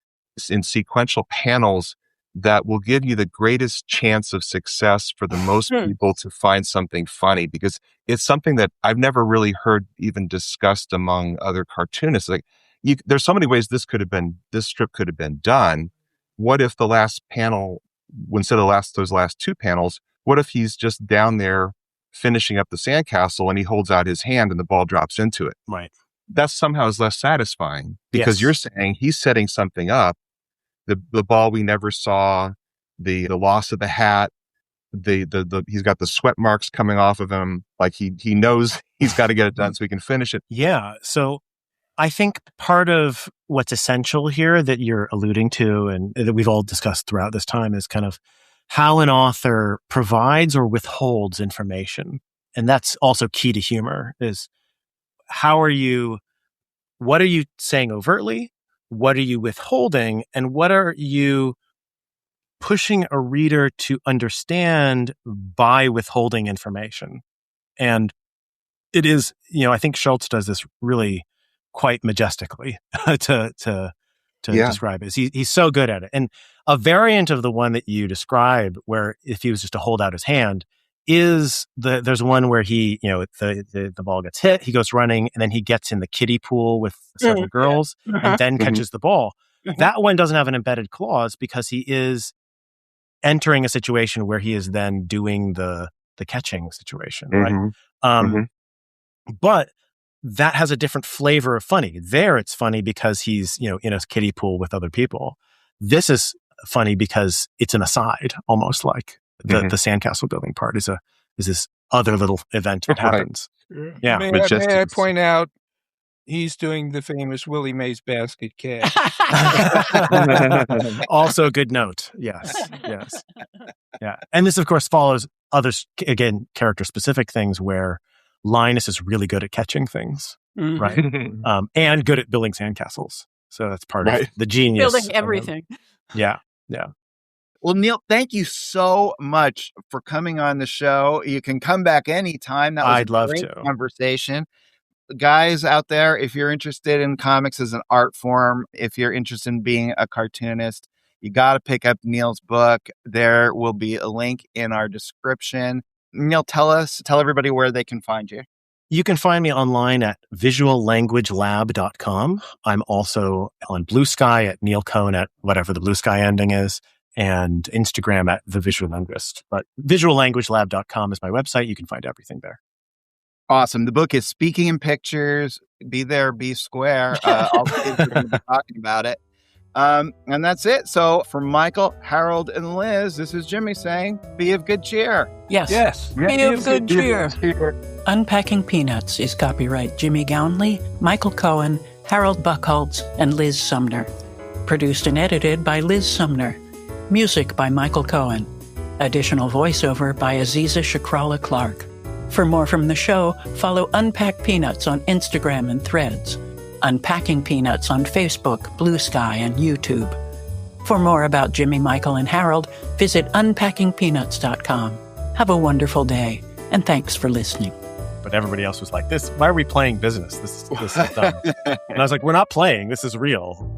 S4: in sequential panels that will give you the greatest chance of success for the most people to find something funny, because it's something that I've never really heard even discussed among other cartoonists. Like, there's so many ways this strip could have been done. What if the last panel, instead of those last two panels, what if he's just down there finishing up the sandcastle and he holds out his hand and the ball drops into it?
S3: Right.
S4: That somehow is less satisfying, because
S3: Yes.
S4: you're saying he's setting something up. The ball we never saw, the loss of the hat, the he's got the sweat marks coming off of him. Like he knows he's got to get it done so he can finish it.
S3: Yeah. So I think part of what's essential here that you're alluding to and that we've all discussed throughout this time is kind of how an author provides or withholds information. And that's also key to humor, is what are you saying overtly? What are you withholding? And what are you pushing a reader to understand by withholding information? And it is, I think Schultz does this really quite majestically to describe it. He's so good at it. And a variant of the one that you describe, where if he was just to hold out his hand, is there's one where he, the ball gets hit, he goes running, and then he gets in the kiddie pool with several girls and then catches the ball. That one doesn't have an embedded clause because he is entering a situation where he is then doing the catching situation, right? But that has a different flavor of funny. There, it's funny because he's, in a kiddie pool with other people. This is funny because it's an aside, almost like the sandcastle building part is this other little event that happens.
S6: Right.
S3: Yeah.
S6: May I point out, he's doing the famous Willie Mays basket catch.
S3: Also a good note. Yes. Yeah. And this, of course, follows other, again, character-specific things where Linus is really good at catching things, right? And good at building sandcastles. So that's part of the genius.
S5: Building everything.
S3: Yeah.
S2: Well, Neil, thank you so much for coming on the show. You can come back anytime. That was
S3: I'd love
S2: great
S3: to.
S2: Conversation. Guys out there, if you're interested in comics as an art form, if you're interested in being a cartoonist, you got to pick up Neil's book. There will be a link in our description. Neil, tell everybody where they can find you.
S3: You can find me online at visuallanguagelab.com. I'm also on Blue Sky at Neil Cohn at whatever the Blue Sky ending is, and Instagram at The Visual Linguist. But visuallanguagelab.com is my website. You can find everything there.
S2: Awesome. The book is Speaking in Pictures. Be there, be square. All the kids are going to be talking about it. And that's it. So for Michael, Harold, and Liz, this is Jimmy saying, be of good cheer.
S5: Yes. Be of good cheer. Unpacking Peanuts is copyright Jimmy Gownley, Michael Cohen, Harold Buchholz, and Liz Sumner. Produced and edited by Liz Sumner. Music by Michael Cohen. Additional voiceover by Aziza Shakrala Clark. For more from the show, follow Unpack Peanuts on Instagram and Threads. Unpacking Peanuts on Facebook, Blue Sky, and YouTube. For more about Jimmy, Michael, and Harold, visit unpackingpeanuts.com. Have a wonderful day, and thanks for listening.
S3: But everybody else was like, why are we playing business? This is dumb. And I was like, we're not playing. This is real.